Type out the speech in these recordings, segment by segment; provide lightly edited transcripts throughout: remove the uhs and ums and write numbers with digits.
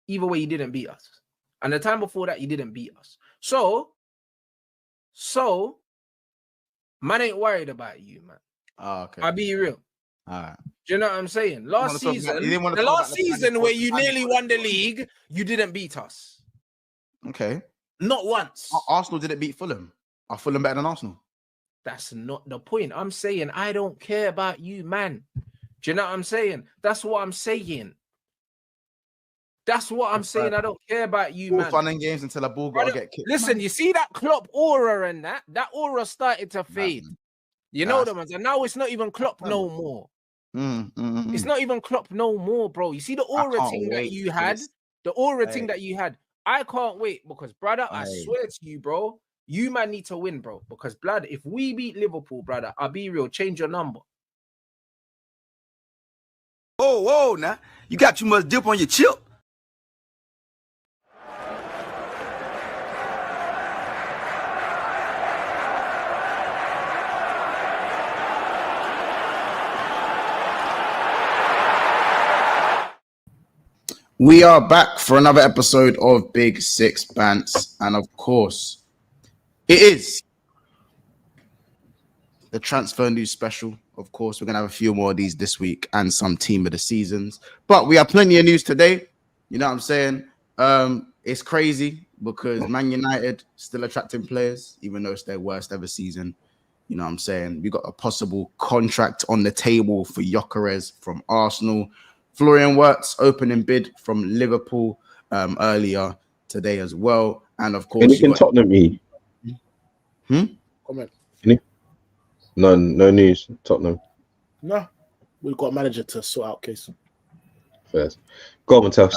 Either way, you didn't beat us. And the time before that, you didn't beat us. So, man ain't worried about you, man. Oh, okay. I'll be real. All right. Do you know what I'm saying? The last season where you nearly won the league, you didn't beat us. Okay. Not once. Arsenal didn't beat Fulham. Are Fulham better than Arsenal? That's not the point. I'm saying I don't care about you, man. Do you know what I'm saying? That's what I'm saying. That's what I'm saying. I don't care about you, man. Fun and games until a ball got to get kicked. Listen, man. You see that Klopp aura and that aura started to fade. You know the ones, and now it's not even Klopp no more. It's not even Klopp no more, bro. You see the aura thing that you had, thing that you had. I can't wait because, brother, I swear to you, bro, you man need to win, bro. Because, blood, if we beat Liverpool, brother, I'll be real, change your number. Whoa, now you got too much dip on your chip. We are back for another episode of Big Six Bants, and of course, it is the transfer news special. Of course, we're gonna have a few more of these this week and some team of the seasons, but we have plenty of news today. You know what I'm saying? It's crazy because Man United still attracting players, even though it's their worst ever season. You know what I'm saying? We got a possible contract on the table for Gyokeres from Arsenal. Florian Wirtz opening bid from Liverpool earlier today as well. And of course, anything Tottenham me? Comment. No news. Tottenham. No, we've got a manager to sort out case. First, go on, tell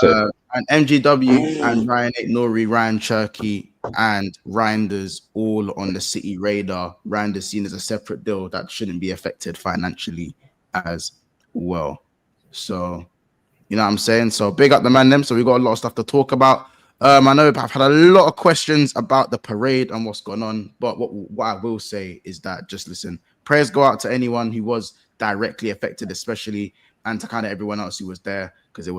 and MGW and Ryan Nori, Ryan Cherki, and Reinders all on the City radar. Reinders seen as a separate deal that shouldn't be affected financially as well. So, you know what I'm saying? So, big up the man them. So, we got a lot of stuff to talk about. I know I've had a lot of questions about the parade and what's going on. But what I will say is that just listen, prayers go out to anyone who was directly affected, especially, and to kind of everyone else who was there, because it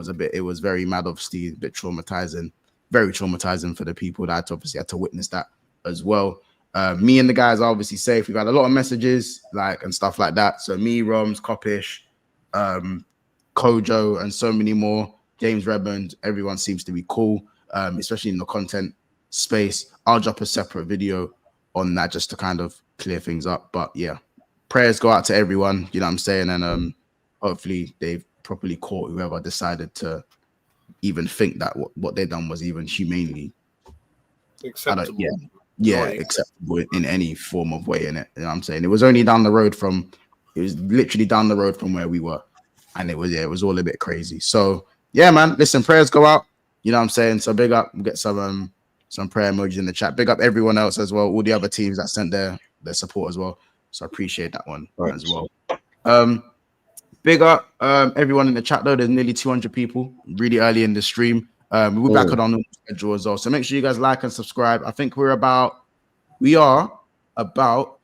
was very mad, obviously, a bit traumatizing, very traumatizing for the people that obviously had to witness that as well. Me and the guys are obviously safe. We've had a lot of messages and stuff like that. So, me, Roms, Kopish, Kojo, and so many more. James Redmond, everyone seems to be cool, especially in the content space. I'll drop a separate video on that just to kind of clear things up. But yeah, prayers go out to everyone, you know what I'm saying? And hopefully they've properly caught whoever decided to even think that what they done was even humanely acceptable. Acceptable in any form of way in it. You know what I'm saying? It was literally down the road from where we were. And it was all a bit crazy. So yeah, man, listen, prayers go out. You know what I'm saying? So big up, we'll get some prayer emojis in the chat. Big up everyone else as well, all the other teams that sent their support as well. So I appreciate that one as well. Big up everyone in the chat though. There's nearly 200 people really early in the stream. We're back on our normal schedule as well. So make sure you guys like and subscribe. I think we are about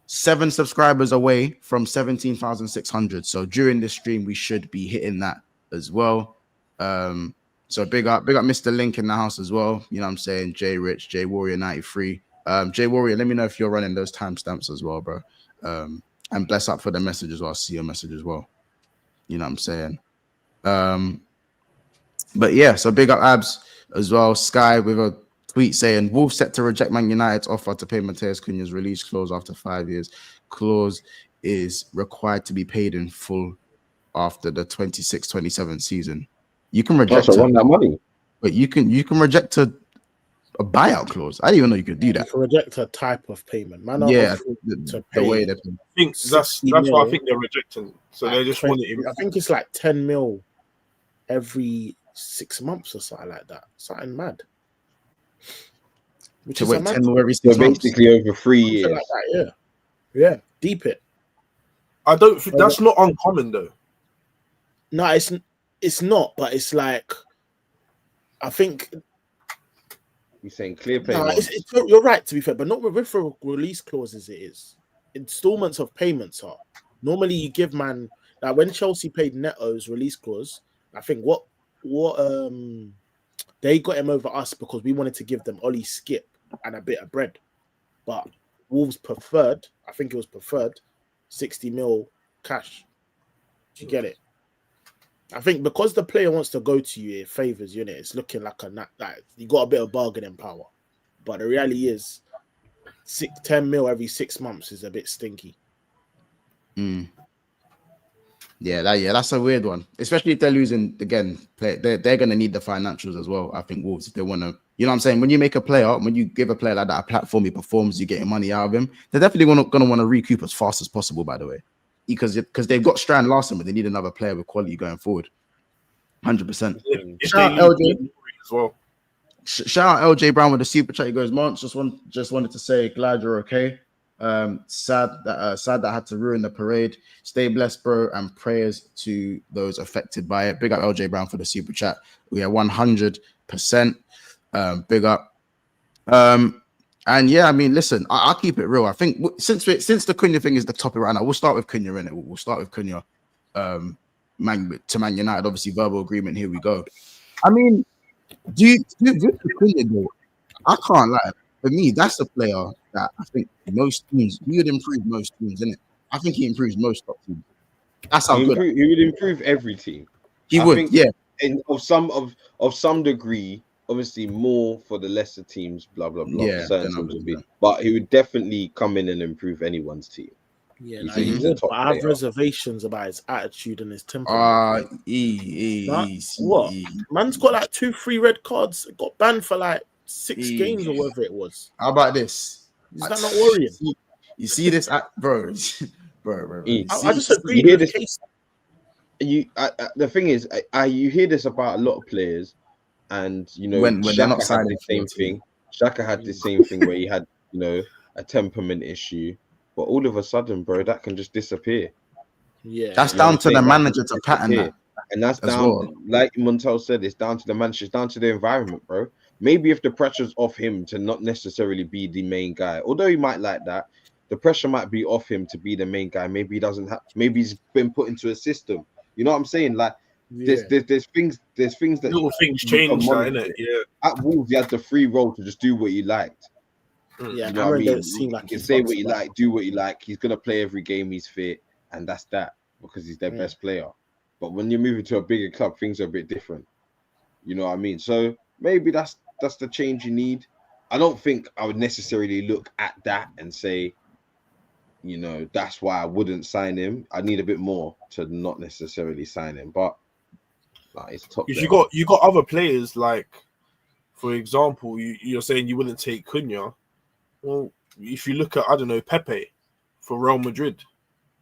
7 subscribers away from 17,600. So during this stream, we should be hitting that as well. So big up Mr. Link in the house as well. You know what I'm saying? J Rich, J Warrior 93. J Warrior, let me know if you're running those timestamps as well, bro. And bless up for the message as well. I'll see your message as well. You know what I'm saying? But yeah, so big up Abs as well. Sky with a tweet saying Wolves set to reject Man United's offer to pay Mateus Cunha's release clause after 5 years. Clause is required to be paid in full after the 26-27 season. You can reject that money, but you can reject a buyout clause. I didn't even know you could do that. You can reject a type of payment. Man, the way they pay. I think that's what I think they're rejecting. So like they just want it. I think it's like 10 mil every 6 months or something like that. Something mad. Which is 10 mil every 6 months. Basically over 3 years. Like that, yeah. Deep it. I don't think that's not uncommon though. No, it's not, but it's like I think you're saying clear payment. You're right to be fair, but not with release clauses. It is installments of payments are normally you give man like when Chelsea paid Neto's release clause. I think what They got him over us because we wanted to give them Ollie Skip and a bit of bread. But Wolves preferred, I think it was preferred, 60 mil cash. Do you get it? I think because the player wants to go to you, it favors you, innit? It's looking like you got a bit of bargaining power. But the reality is 10 mil every 6 months is a bit stinky. Yeah, that's a weird one. Especially if they're losing again. They're going to need the financials as well. I think Wolves, if they want to, you know what I'm saying? When you make a player, when you give a player like that a platform, he performs, you get your money out of him. They're definitely going to want to recoup as fast as possible. By the way, because they've got Strand last time, but they need another player with quality going forward. 100%. Shout out LJ as well. Shout out LJ Brown with the super chat. He goes, Mons, just wanted to say, glad you're okay. Sad that I had to ruin the parade. Stay blessed, bro, and prayers to those affected by it. Big up LJ Brown for the super chat. We are 100% big up. And yeah, I mean, listen, I'll keep it real. I think since the Cunha thing is the topic right now, we'll start with Cunha, innit? We'll start with Cunha. Man United, obviously verbal agreement. Here we go. I mean, do you Cunha though? I can't lie. For me, that's a player that I think most teams, he would improve most teams, isn't it? I think he improves most top teams. That's how good. He would improve every team. He would, yeah. And of some degree, obviously more for the lesser teams, blah blah blah. Yeah, but he would definitely come in and improve anyone's team. Yeah, but I have reservations about his attitude and his temper. What? Man's got like 2-3 red cards. Got banned for like 6 games or whatever it was. How about this? Is that not worrying? You see this, bro? bro. I just agree with this case. The thing is, you hear this about a lot of players, and you know when they're not signing the same thing. Xhaka had the same thing where he had a temperament issue, but all of a sudden, bro, that can just disappear. Yeah, that's down to the manager to pattern that, and that's down, like Montel said, it's down to the manager, it's down to the environment, bro. Maybe if the pressure's off him to not necessarily be the main guy, although he might like that, the pressure might be off him to be the main guy. Maybe he doesn't have. Maybe he's been put into a system. You know what I'm saying? Like there's things that little things change, innit? Yeah. At Wolves, he had the free role to just do what he liked. Yeah, you know what I mean? He can say what he like, do what he like. He's gonna play every game he's fit, and that's that because he's their best player. But when you're moving to a bigger club, things are a bit different. You know what I mean? So maybe that's the change you need. I don't think I would necessarily look at that and say, that's why I wouldn't sign him. I need a bit more to not necessarily sign him, but it's top. Because you got other players like, for example, you're saying you wouldn't take Cunha. Well, if you look at Pepe for Real Madrid,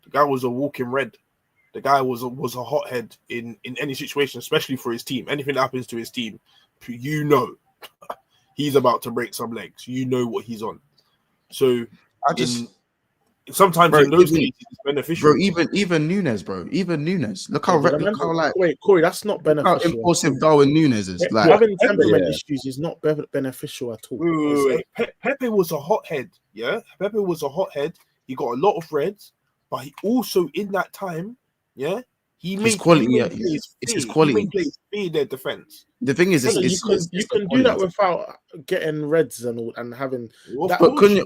the guy was a walking red. The guy was a hothead in any situation, especially for his team. Anything that happens to his team, he's about to break some legs. You know what he's on. So sometimes in those cases it's beneficial. Bro, even Nunes, bro. Even Nunes. Look how wait, Corey, that's not beneficial. How impulsive Darwin Nunes is. Like having temperament issues is not beneficial at all. Wait. Pepe was a hothead, yeah. Pepe was a hothead. He got a lot of reds, but he also in that time, yeah, he made quality. It's his quality. He made their defense. The thing is, you can do that without getting reds and having. But Cunha,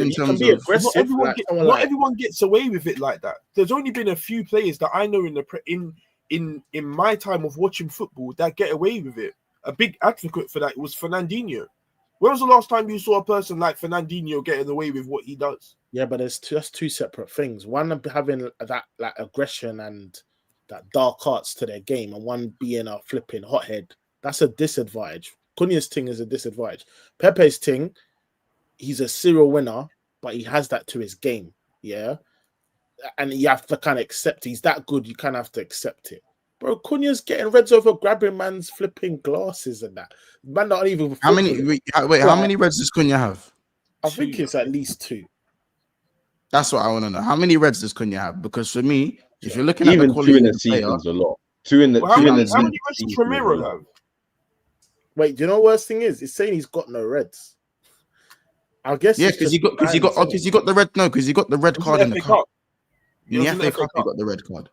in terms of aggressive, not everyone gets away with it like that. There's only been a few players that I know in my time of watching football that get away with it. A big advocate for that was Fernandinho. When was the last time you saw a person like Fernandinho getting away with what he does? Yeah, but that's two separate things. One having that like aggression and that dark arts to their game, and one being a flipping hothead. That's a disadvantage. Cunha's thing is a disadvantage. Pepe's thing, he's a serial winner, but he has that to his game. Yeah, and you have to kind of accept he's that good. You kind of have to accept it. Bro, Cunha's getting reds over grabbing man's flipping glasses and that. Man, not even. How many reds does Cunha have? I think it's at least 2. That's what I want to know. How many reds does Cunha have? Because for me, if you're looking at even the quality 2 in the season's a lot. 2 in the. How many reds does Romero have? Wait, do you know what the worst thing is? It's saying he's got no reds. I guess because you got the red. No, because you got the red card in the cup. In the FA Cup, you got the red card.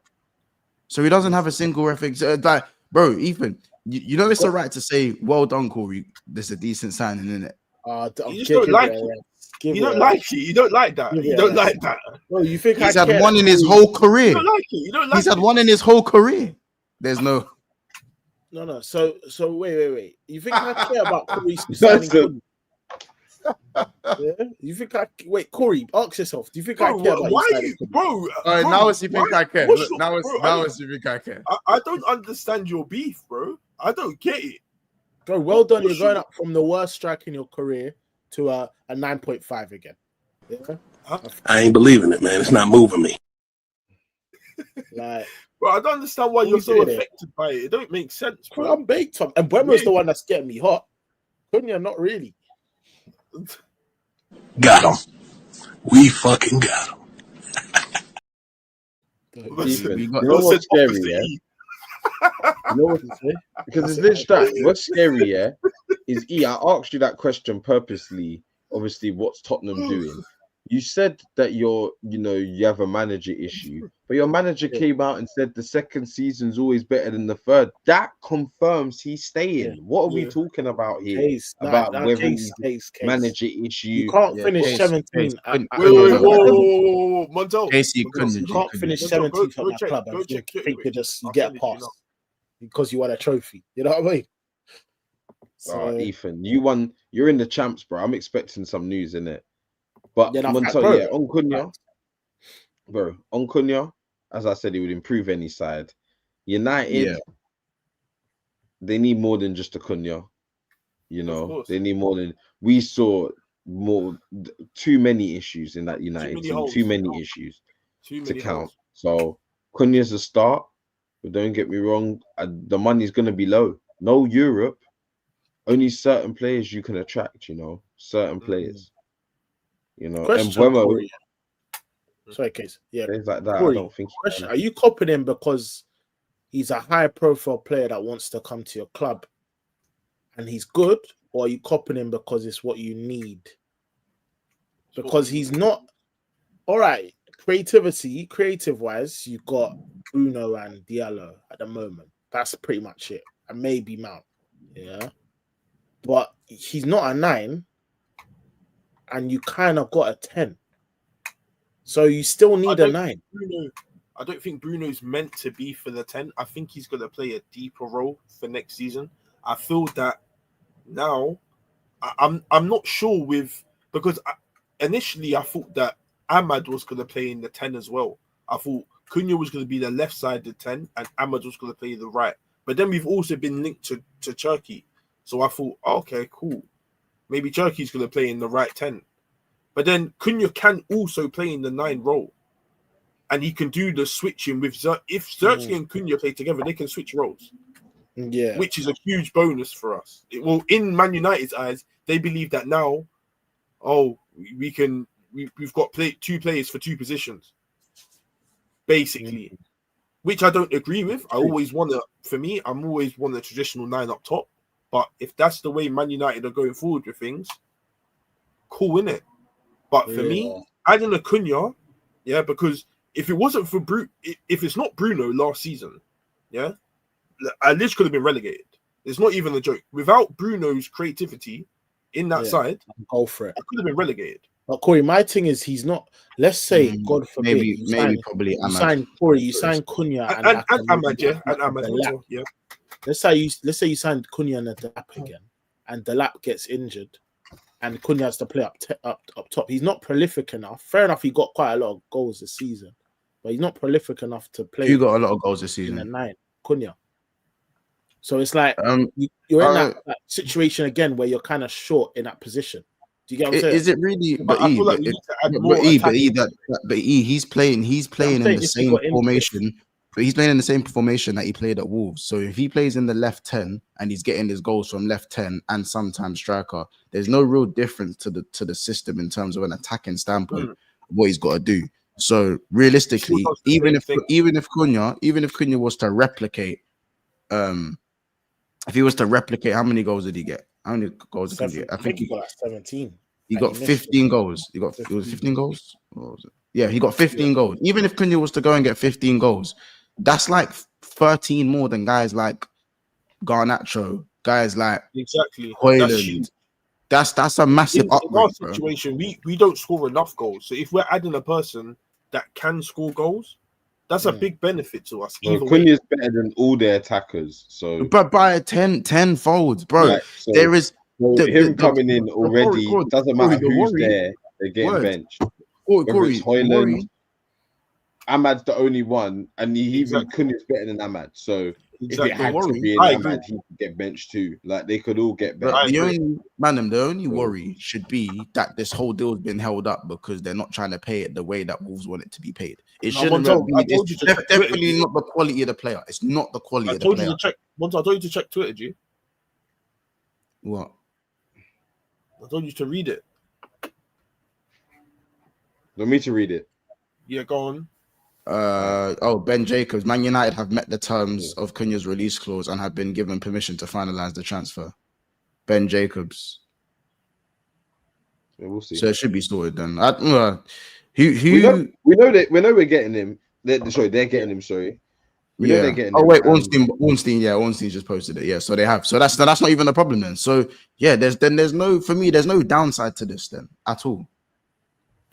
So he doesn't have a single FA. Like, bro, Ethan, You know it's all right to say, well done, Corey. There's a decent signing, isn't it? You just don't like it. You don't like it. You don't like that. You don't like that. No, you think he's had one in his whole career? You don't like it. You don't like He's had one in his whole career. There's no. No. So wait. You think I care about Corey signing? Yeah? You think wait, Corey, ask yourself. Do you think I care about bro? Now it's you think I care. Look, now it's you think I care. I don't understand your beef, bro. I don't get it. Bro, well done. You're going up from the worst strike in your career to a 9.5 again. Yeah? I ain't believing it, man. It's not moving me. Like, bro, I don't understand why you're so affected by it. It don't make sense, bro. I'm baked up. And Buemo's the one that's getting me hot. Cunha, not really. Got him. We fucking got him. You know what's scary, yeah? You know what's because it's this that what's scary, yeah, is I asked you that question purposely. Obviously, what's Tottenham doing? You said that you have a manager issue, but your manager came out and said the second season's always better than the third. That confirms he's staying. What are we talking about here? About whether he's manager issue. You can't finish 17. Whoa, Montel. You can't finish 17th at that club and think you get a pass because you won a trophy. You know what I mean? So, Ethan, you won. You're in the champs, bro. I'm expecting some news in it. But on Cunha, on Cunha, as I said, he would improve any side. United, they need more than just a Cunha. You know, they need more than we saw. Too many issues in that United team. Too many issues to count. So Cunha's a start, but don't get me wrong. The money's gonna be low. No Europe. Only certain players you can attract. You know, certain players. You know, and Buemo. Sorry, Case. Yeah, things like that. Corey, I don't think. Are you copying him because he's a high-profile player that wants to come to your club, and he's good, or are you copying him because it's what you need? Because he's not all right. Creative-wise, you've got Bruno and Diallo at the moment. That's pretty much it, and maybe Mount. Yeah, but he's not a 9. And you kind of got a 10. So you still need a 9. I don't think Bruno's meant to be for the 10. I think he's going to play a deeper role for next season. I feel that now I'm not sure because initially I thought that Ahmad was going to play in the 10 as well. I thought Cunha was going to be the left side of the 10 and Ahmad was going to play the right. But then we've also been linked to Cherki. So I thought, okay, cool. Maybe Cherki's going to play in the right 10. But then Cunha can also play in the 9 role. And he can do the switching with if Cherki and Cunha play together, they can switch roles. Yeah. Which is a huge bonus for us. In Man United's eyes, they believe that now, we've got 2 players for 2 positions. Basically. Which I don't agree with. I'm always want a traditional 9 up top. But if that's the way Man United are going forward with things, cool, innit? But for me, adding a Cunha, because if it wasn't for if it's not Bruno last season, at least could have been relegated. It's not even a joke. Without Bruno's creativity in that side, go for it. I could have been relegated. But Corey, my thing is he's not. Let's say, God forbid, you sign Cunha and Ahmad, and Ahmad, yeah. Let's say you signed Cunha and Delap again, and Delap gets injured, and Cunha has to play up top. He's not prolific enough. Fair enough, he got quite a lot of goals this season, but he's not prolific enough to play. You got a lot of goals this season. In a 9, Cunha. So it's like you're in that situation again where you're kind of short in that position. Do you get what I'm saying? Is it really? He's playing in the same formation. But he's playing in the same formation that he played at Wolves. So if he plays in the left 10 and he's getting his goals from left 10 and sometimes striker, there's no real difference to the system in terms of an attacking standpoint of what he's got to do. So realistically, even if Cunha was to replicate, if he was to replicate, how many goals did he get? How many goals did he get? I think he got 17. He got 15 goals. It was 15 goals? Or was it? Yeah, he got 15 goals. Even if Cunha was to go and get 15 goals, that's like 13 more than guys like Garnacho, guys like exactly. Hoyland. That's a massive upgrade. In our situation, we don't score enough goals. So if we're adding a person that can score goals, that's a big benefit to us. Cunha's better than all their attackers. So, but by 10 folds, bro. Like, so, there is him coming in already. Doesn't matter who's there. They're getting benched. Whether it's Hoyland, Ahmad's the only one, and even Cunha's better than Ahmad. So if it had to be an Ahmad, he could get benched too. Like they could all get benched. The only worry should be that this whole deal's been held up because they're not trying to pay it the way that Wolves want it to be paid. It shouldn't be. It's definitely not the quality of the player. It's not the quality of the player. I told you to check Twitter, G. What? I told you to read it. Want me to read it? Yeah, go on. Ben Jacobs. Man United have met the terms of Cunha's release clause and have been given permission to finalize the transfer. Ben Jacobs. Yeah, we'll see. So it should be sorted then. We know we're getting him. They're getting him. Sorry. We know they're getting him. Wait, Ornstein. Yeah, Ornstein just posted it. Yeah, so they have. So that's not even a problem then. So yeah, there's no downside to this then at all.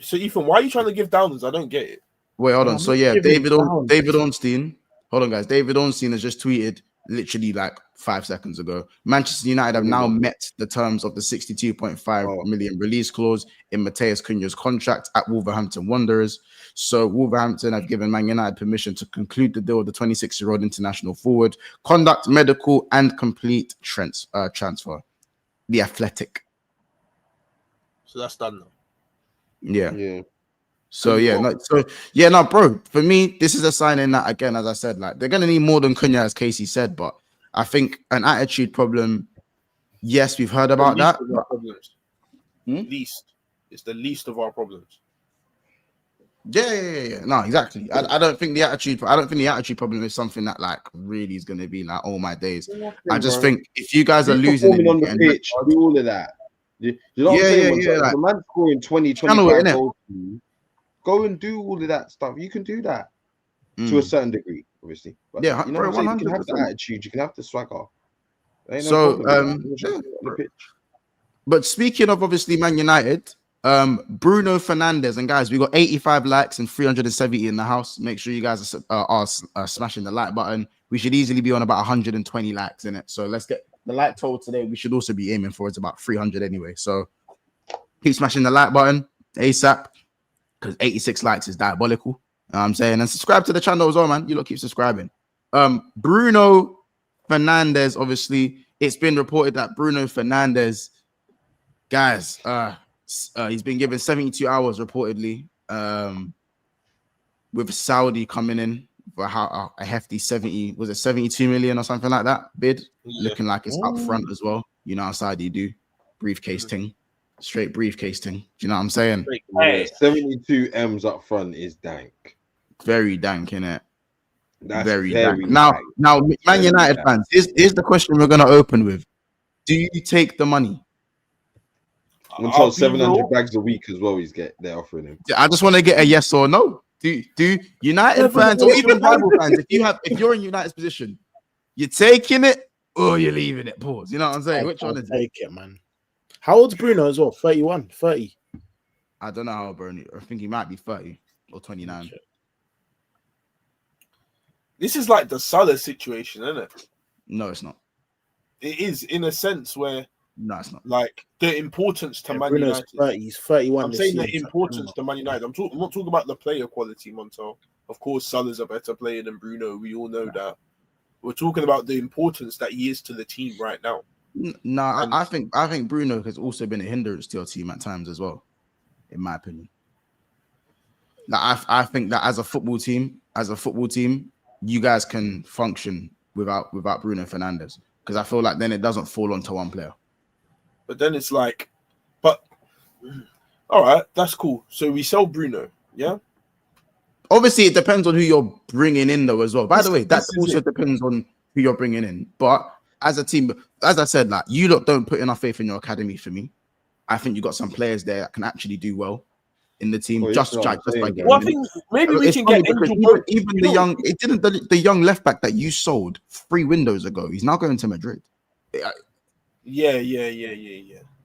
So Ethan, why are you trying to give downers? I don't get it. Wait, hold on. So yeah, David Ornstein. Hold on, guys. David Ornstein has just tweeted literally like 5 seconds ago. Manchester United have now met the terms of the 62.5 million release clause in Matheus Cunha's contract at Wolverhampton Wanderers. So Wolverhampton have given Man United permission to conclude the deal with the 26-year-old international forward, conduct medical and complete transfer. The Athletic. So that's done now. Yeah. So bro. For me, this is a sign in that, again, as I said, like they're gonna need more than Cunha, as Casey said. But I think an attitude problem. Yes, we've heard about that. It's the least of our problems. Yeah. No, exactly. I don't think the attitude problem is something that like really is gonna be like all my days. I just think if you guys are losing on the pitch, do all of that. You know what I'm saying? Like, the man scoring 20-25 goals. Go and do all of that stuff. You can do that to a certain degree, obviously. But, yeah, you know what I'm saying? You can have the attitude. You can have the swagger. So, but speaking of obviously Man United, Bruno Fernandes, and guys, we got 85 likes and 370 in the house. Make sure you guys are smashing the like button. We should easily be on about 120 likes in it. So let's get the like total today. We should also be aiming for it's about 300 anyway. So keep smashing the like button ASAP. Because 86 likes is diabolical. You know what I'm saying? And subscribe to the channel as well, man. You lot keep subscribing. Bruno Fernandes, obviously, it's been reported that Bruno Fernandes, guys, he's been given 72 hours reportedly, with Saudi coming in for a hefty 72 million or something like that bid, looking like it's up front as well. You know how Saudi do, briefcase thing. Straight briefcase thing. Do you know what I'm saying? Yeah, 72 M's up front is dank. Very dank, innit? That's very dank. Now, Man United fans, here's the question we're gonna open with. Do you take the money? I'm told 700 bags a week as well. They're offering him. I just want to get a yes or no. Do United fans or even rival fans, if you're in United's position, you're taking it or you're leaving it? Pause. You know what I'm saying? Which one is it? Take it, man. How old's Bruno as well? 31, 30? I don't know how old Bruno. I think he might be 30 or 29. This is like the Salah situation, isn't it? No, it's not. It is in a sense where no, it's not. Like the importance to Man Bruno's United. 30, he's 31. I'm saying the importance to Man United. I'm not talking about the player quality, Montel. Of course, Salah's a better player than Bruno. We all know that. We're talking about the importance that he is to the team right now. No, I think Bruno has also been a hindrance to your team at times as well, in my opinion. Like I think that as a football team, you guys can function without Bruno Fernandes, because I feel like then it doesn't fall onto one player. But then it's like, all right, that's cool. So we sell Bruno, yeah. Obviously, it depends on who you're bringing in, though, as well. By the way, that also depends on who you're bringing in. But as a team, as I said, like, you lot don't put enough faith in your academy for me. I think you got some players there that can actually do well in the team Well, just that's what I'm by saying, getting Well, I him. think maybe we It's can funny get because Angel even the young left back that you sold 3 windows ago, he's now going to Madrid. Yeah.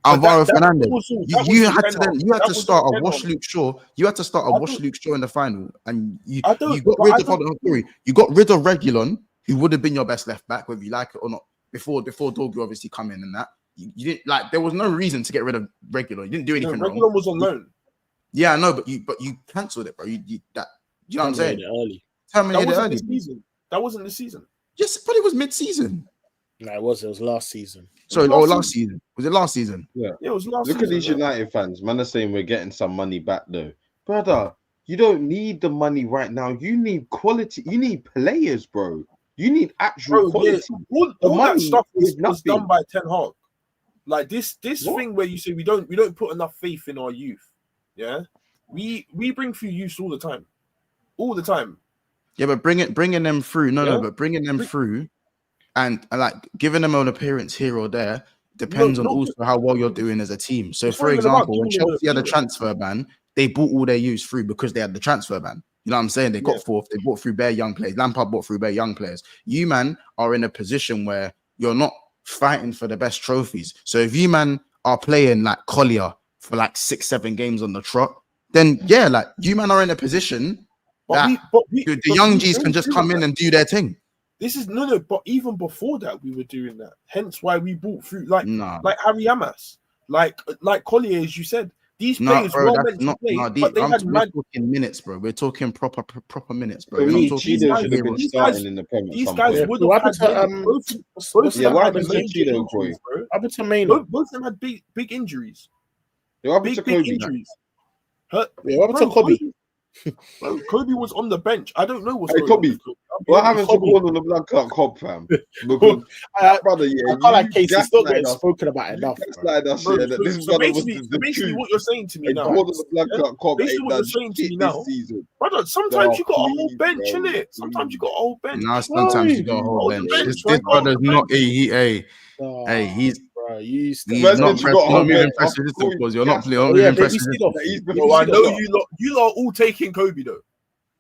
Alvaro That Fernandez. was You the had Ten to Hag. you had That to was start the a Ten Wash Hag. Luke Shaw. You had to start a I Wash don't- Luke Shaw in the final, and you I don't- got but rid I of don't- you got rid of Reguilon, who would have been your best left back, whether you like it or not. Before Dorgu obviously come in and that you didn't like. There was no reason to get rid of Reguilon. You didn't do anything wrong. Reguilon was on loan. Yeah, I know, but you cancelled it, bro. You know what I'm saying? Early. Terminated That wasn't early. the season. That wasn't the season. Yes, but it was mid-season. No, it was last season. Sorry, last last season. Was it last season? Yeah. Yeah, it was last Look season. at these United fans. Man are saying we're getting some money back though. Brother, you don't need the money right now. You need quality. You need players, bro. You need actual quality. All that money stuff is was nothing. done by Ten Hag. Like this What? thing where you say we don't put enough faith in our youth. Yeah, we bring through youth all the time. Yeah, but bringing them through. No, Yeah. but bringing them through, and like giving them an appearance here or there depends on also how well you're doing as a team. So, It's for not even about example, when giving them Chelsea had a appearance. transfer ban, they bought all their youths through because they had the transfer ban. You know what I'm saying? They got Yeah. fourth. They bought through bare young players. Lampard bought through bare young players. You man are in a position where you're not fighting for the best trophies. So if you man are playing like Collier for like 6-7 games on the trot, then yeah, like you man are in a position that the young G's can just come in and do their thing. This is no, but even before that, we were doing that. Hence why we bought through like Harry Amas, like Collier, as you said. These players were meant to play, but they had we're talking minutes, bro. We're talking proper minutes, bro. For We're me, not talking Cheeto should have been starting in the Premier. These guys would have had both what happened to major Cheeto, injuries, bro. Happened to Maynard. Both of them had big injuries. What happened to Big Kobe? injuries. What happened to Kobe? Bro, Kobe was on the bench. I don't know what's Hey, going on Kobe. with Kobe. What happened to Gordon the Blood Clot Cobb, fam? Because, brother, yeah, I can't like Casey. Still gaslight getting us. spoken about enough. Gaslight us, yeah, that this So brother was basically, the basically truth. what you're saying to me And now, Gordon the Blood Clot Cobb basically ain't what done you're saying to shit me this now, season. brother, sometimes you got a whole please, bench, bro, innit? Sometimes you got a whole bench. Now sometimes you got a whole bench. This brother's not he's not moving pressure distance because you're not moving pressure distance. Bro, I know you lot are all taking Kobe though.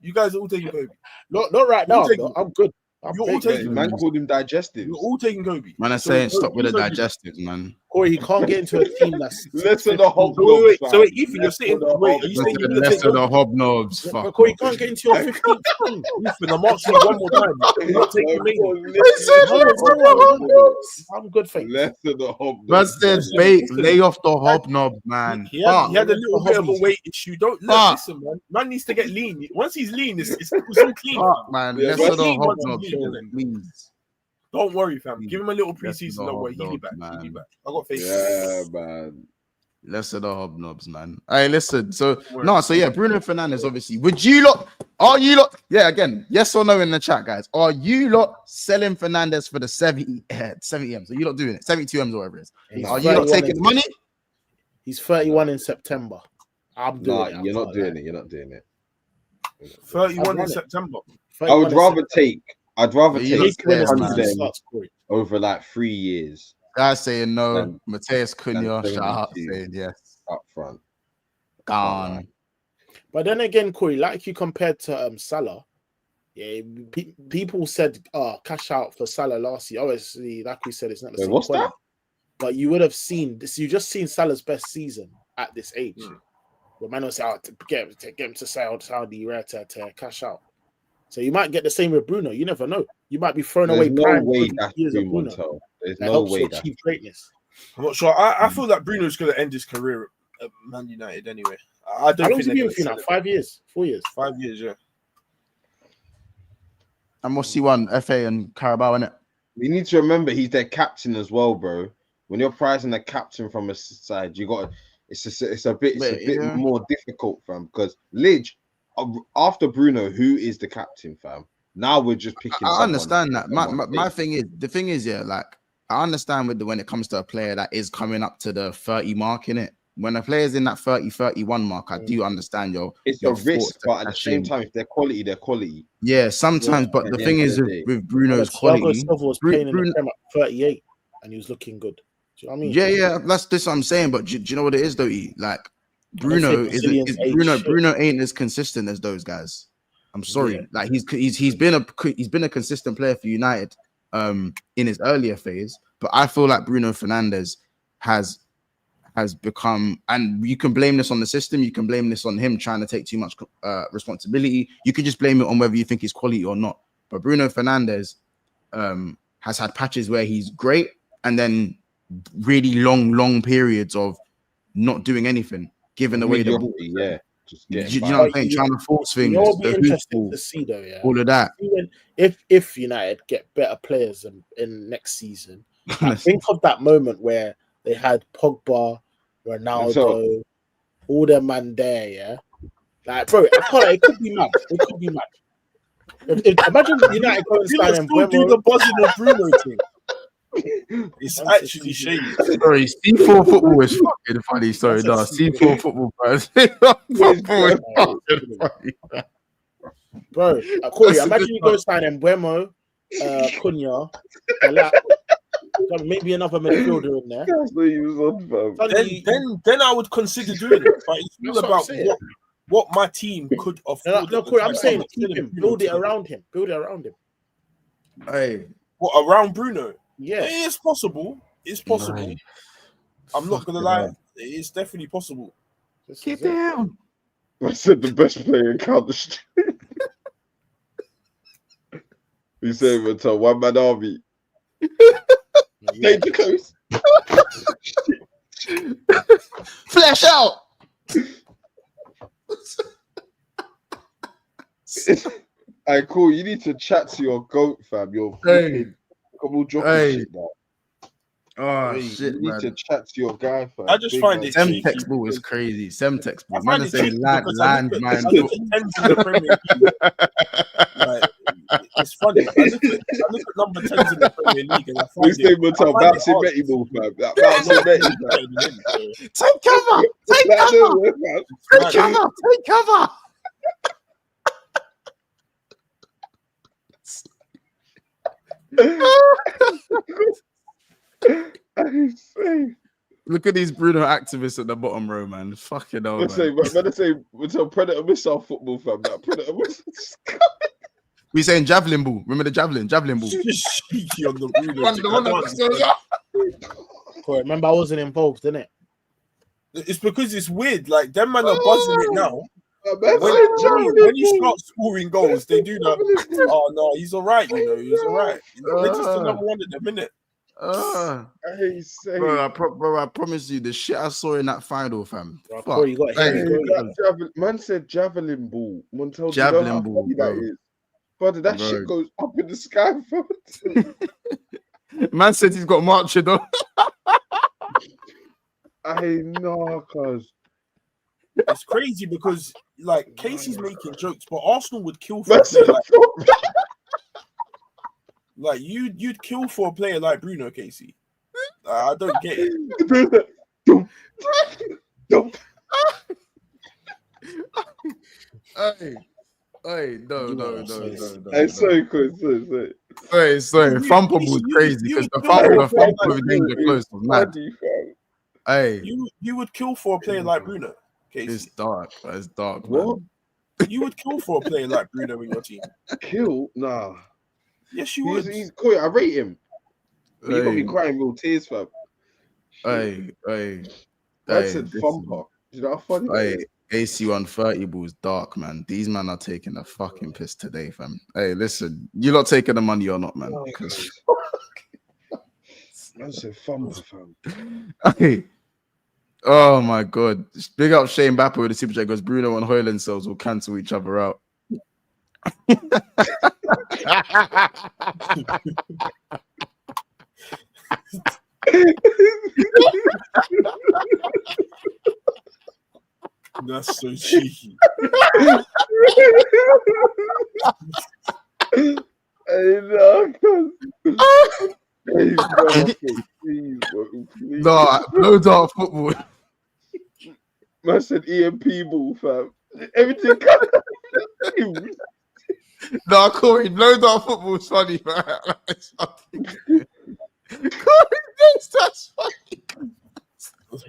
You guys are all taking Kobe. Not right now. I'm good. You're all taking man called him digestive. You're all taking Kobe. Man, I'm saying stop with the digestives, man. Corey, you can't get into a team that's less of the hobnobs. So wait, Ethan, you're saying wait, are you saying you're gonna less take of the hobnobs? But Fuck. Corey, you can't get into your 15th team. Ethan, I'm asking you one more time. You're not taking me. I'm good, thanks. Less of the hobnobs. But said, lay off the hobnobs, man. He had a little bit of a weight issue. Listen, man. Man needs to get lean. Once he's lean, it's all clean. Fuck, man. Yeah, Less of the hobnobs, please. Don't worry, fam. Give him a little preseason. Don't worry. He'll be back. I got faith. Yeah, man. Less of the hobnobs, man. Hey, listen. So yeah, Bruno Fernandes, obviously. Are you lot? Yeah, again, yes or no in the chat, guys. Are you lot selling Fernandes for the 70 M's? Are you lot doing it? 72 M's or whatever it is. Are you lot taking the money? He's 31 in September. I'm doing it. You're not doing it. You're not doing it. 31 in September. I would rather take. I'd rather take players, over like 3 years. Guys saying no. Mateus Cunha, shout out saying yes. Up front. Gone. But then again, Corey, like you compared to Salah, yeah, people said, cash out for Salah last year. Obviously, like we said, it's not the same. What's that? But you would have seen this. You just seen Salah's best season at this age. But man will say, get him to Saudi Arabia to cash out. So you might get the same with Bruno. You never know. You might be thrown away. No way that's Bruno. There's no way to achieve greatness. I'm not sure. I feel that Bruno's going to end his career at Man United anyway. I don't How long think has he been now? 5 years? 4 years? 5 years, yeah. And what's he won? FA and Carabao, innit? You need to remember he's their captain as well, bro. When you're prizing a captain from a side, you got it's a bit more difficult, fam. Because Lidge, after Bruno, who is the captain, fam? Now we're just picking. I understand that. My thing is, yeah, like I understand when it comes to a player that is coming up to the 30 mark, innit? When a player's in that 30, 31 mark, I do understand it's a risk, but at the same time, if they're quality, they're quality. Yeah, sometimes, but the thing is with Bruno's quality, Silva was playing in the Prem at 38 and he was looking good. Do you know what I mean? Yeah, that's this what I'm saying. But do you know what it is though? Like Bruno Brazilians ain't shit. Bruno ain't as consistent as those guys. I'm sorry. Yeah. Like he's been a consistent player for United in his earlier phase, but I feel like Bruno Fernandes has become, and you can blame this on the system, you can blame this on him trying to take too much responsibility. You can just blame it on whether you think he's quality or not. But Bruno Fernandes has had patches where he's great and then really long periods of not doing anything, given the way the ball. Yeah, just you know what I'm saying? Trying to force things. You know what would be interesting to see though, yeah. All of that. If United get better players in next season, think of that moment where they had Pogba, Ronaldo, all them man there, yeah. Like, bro, it could be mad. It could be mad. Imagine United going to stand and do the buzzing of Bruno thing. It's actually shady. Sorry, C4 football is fucking funny. Sorry, no, C4 football, bro. Football is fucking funny. Bro, Corey, imagine you go sign Mbeumo, Cunha, maybe another midfielder in there. Then I would consider doing it. But it's all about what my team could afford. No, Corey, I'm saying keep him, build it around him. Hey, what, around Bruno? Yeah, it's possible. It's possible. Right. I'm not gonna lie. It's definitely possible. Get down. I said the best player in Counter Strike. We say it's a one-man army. Take the coast. Flash out. I cool. You need to chat to your goat, fam. Your flipping couple dropping shit now. Oh shit, you need to chat to your guy, fam. I just find it Semtex ball is crazy. Semtex ball. Man is saying land mine. It's funny. I look at number 10s in the Premier League and I find we say bouncing Betty ball, fam. That bouncing Betty, fam. Take cover. Take cover. Take cover. Look at these Bruno activists at the bottom row, man. Fucking hell, man. Say, it's a Predator missile football, fam. That Predator missile. We saying javelin ball. Remember the javelin ball. Cheeky on the Bruno. Remember, I wasn't involved, innit? It's because it's weird. Like them man are buzzing it now. When you start scoring goals, they do that. Oh no, he's all right. You know, he's all right. We're just another one in a minute. Bro, I promise you, the shit I saw in that final, fam. Bro, you got man said javelin ball. Montel, javelin ball, bro. That is. Brother, that shit goes up in the sky, bro. Man said he's got marching on. I know, cuz. It's crazy because like Casey's making jokes, but Arsenal would kill for a player like you'd kill for a player like Bruno, Casey. I don't get it. Hey, no. It's so cool. Sorry. Thumper was crazy because the thumper with danger close was mad. Hey, you would kill for a player like Bruno, Casey. It's dark. It's dark. What? Man. You would kill for a player like Bruno in your team. Kill? Nah. Yes, you would. He's cool. I rate him. But you got me crying real tears, fam. Hey. I said thumper. You know how funny that is? AC 130 ball is dark, man. These men are taking a fucking piss today, fam. Hey, listen, you lot taking the money or not, man? I said thumper, fam. Hey. Oh my god. Big up Shane Bapper with the super chat goes, Bruno and Hoyland cells will cancel each other out. That's so cheeky. No, no dark football. Man said EMP ball, fam. Everything. No, Corey, no dark football is funny, man. Corey thinks that's funny.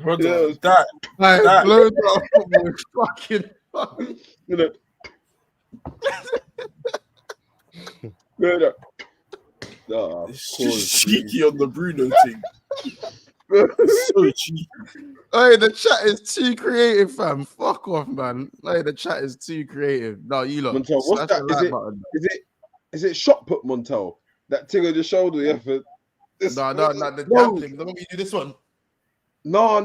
Brother, that That- blow that football fucking. You know. No, It's just cheeky on the Bruno thing. So cheeky. Hey, the chat is too creative, fam. Fuck off, man. Hey, the chat is too creative. No, you lot. Montel, what's Smash that? the like button. Is it shot put, Montel? That thing on your shoulder, yeah. For this, No, the gambling. The moment you do this one. No,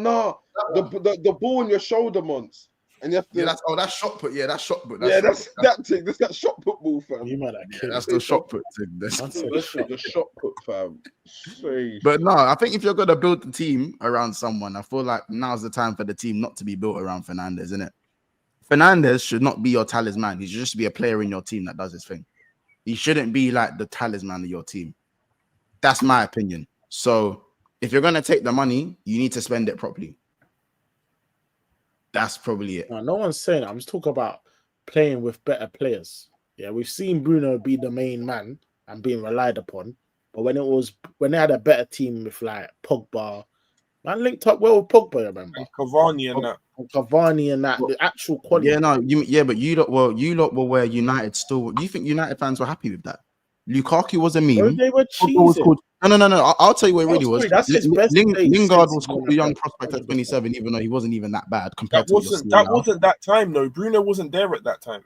the ball on your shoulder, Mons. And you have to. Yeah, that's shot put. Yeah, that's shot put. That's that thing. That's that shot put ball, fam. You might have That's the shot put thing. That's the shot put, fam. But no, I think if you're gonna build the team around someone, I feel like now's the time for the team not to be built around Fernandes, isn't it? Fernandes should not be your talisman. He should just be a player in your team that does his thing. He shouldn't be like the talisman of your team. That's my opinion. So if you're gonna take the money, you need to spend it properly. That's probably it. No one's saying that. I'm just talking about playing with better players. Yeah, we've seen Bruno be the main man and being relied upon. But when they had a better team with like Pogba, man linked up well with Pogba, remember? And Cavani and that. And Cavani and that, the actual quality. Yeah, no, but you lot were where United still. Do you think United fans were happy with that? Lukaku was a meme. Bro, they were Was called, no. I'll tell you what it really was. That's his best Lingard was called the young prospect at 27, even though he wasn't even that bad compared That wasn't that time though. Bruno wasn't there at that time.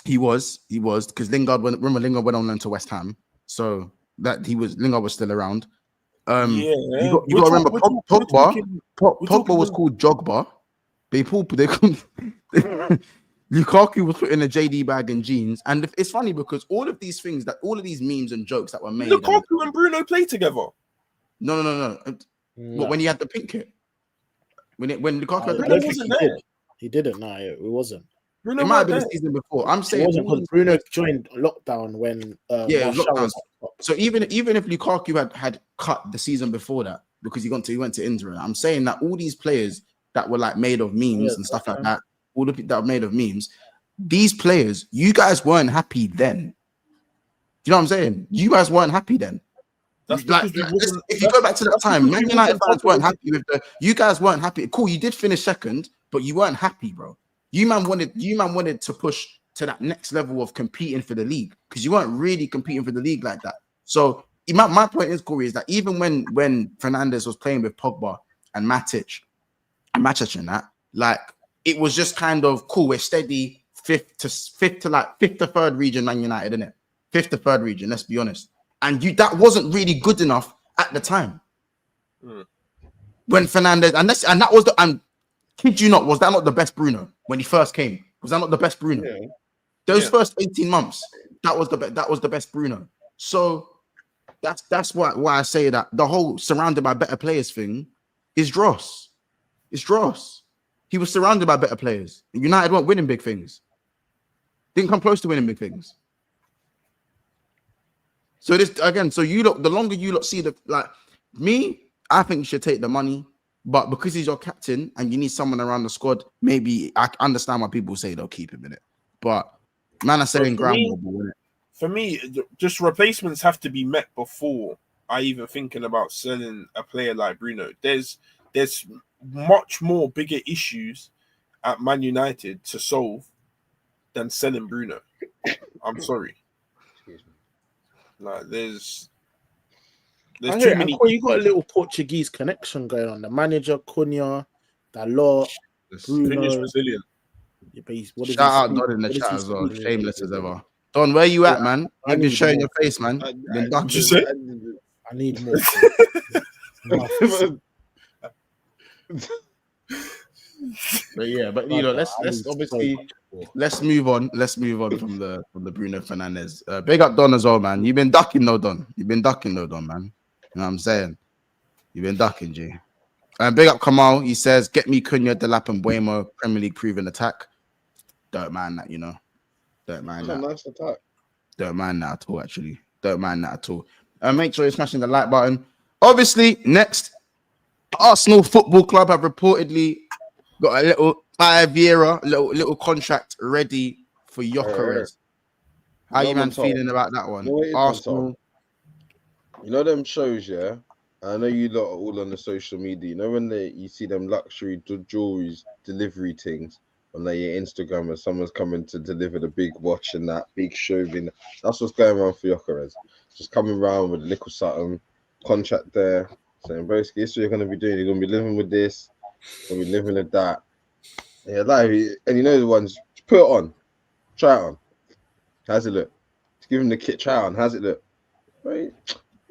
He was because Lingard went on loan to West Ham, so that Lingard was still around. You got to remember Pogba was called Jogba. They called Lukaku was put in a JD bag and jeans, and it's funny because all of these memes and jokes that were made. Lukaku and Bruno played together. No. But when he had the pink kit, when Lukaku had the Bruno pink wasn't kit, there. He didn't. No, it wasn't. Bruno it might have been there. the season before. I'm It saying wasn't because Bruno joined lockdown when lockdown. So even if Lukaku had cut the season before that because he went to Inter, I'm saying that all these players that were like made of memes and stuff like that, all the people that were made of memes, these players, you guys weren't happy then. You know what I'm saying? You guys weren't happy then. That's like, if you go back to that time, Man United fans weren't happy with you guys weren't happy. Cool, you did finish second, but you weren't happy, bro. You man wanted to push to that next level of competing for the league because you weren't really competing for the league like that. So my point is, Corey, is that even when Fernandes was playing with Pogba and Matic and that, like it was just kind of cool. We're steady fifth to third region, Man United, isn't it? Fifth to third region. Let's be honest. And that wasn't really good enough at the time. When Fernandes and that was kid you not, was that not the best Bruno when he first came? Was that not the best Bruno? Yeah. Those first 18 months, that was the best Bruno. So that's why I say that the whole surrounded by better players thing is dross. It's dross. He was surrounded by better players. United weren't winning big things. Didn't come close to winning big things. So this again, so you look, the longer you look see I think you should take the money. But because he's your captain and you need someone around the squad, maybe I understand why people say they'll keep him in it. But man, I'm saying for me, just replacements have to be met before I even thinking about selling a player like Bruno. There's much more bigger issues at Man United to solve than selling Bruno. I'm sorry. Like there's too many. You got a little Portuguese connection going on. The manager, Cunha, that lot, Bruno's Brazilian. Shout out Don in the chat as well. Shameless as ever. Don, where you at, man? You've been showing your face, man. I need more. But you know, let's move on. Let's move on from the Bruno Fernandes. Big up Don as well, man. You've been ducking though, Don. Man. You know what I'm saying? You've been ducking, G. And big up Kamal. He says, get me Cunha, Delap, and Buemo, Premier League proven attack. Don't mind that, you know. Don't mind that. Nice attack. Don't mind that at all, actually. Don't mind that at all. Make sure you're smashing the like button. Obviously, next, Arsenal Football Club have reportedly got a little 5-year, little contract ready for Gyokeres. How you man feeling about that one? Arsenal. You know them shows, yeah, I know you lot are all on the social media. You know when you see them luxury jewelry delivery things on like your Instagram, and someone's coming to deliver the big watch and that big shoving. That's what's going on for Gyokeres. Just coming around with a little something, contract there, saying basically this is what you're gonna be doing. You're gonna be living with this, you're gonna be living with that. Yeah, like, and you know the ones. Put it on, try it on. How's it look? Give him the kit. Try it on. How's it look? Right.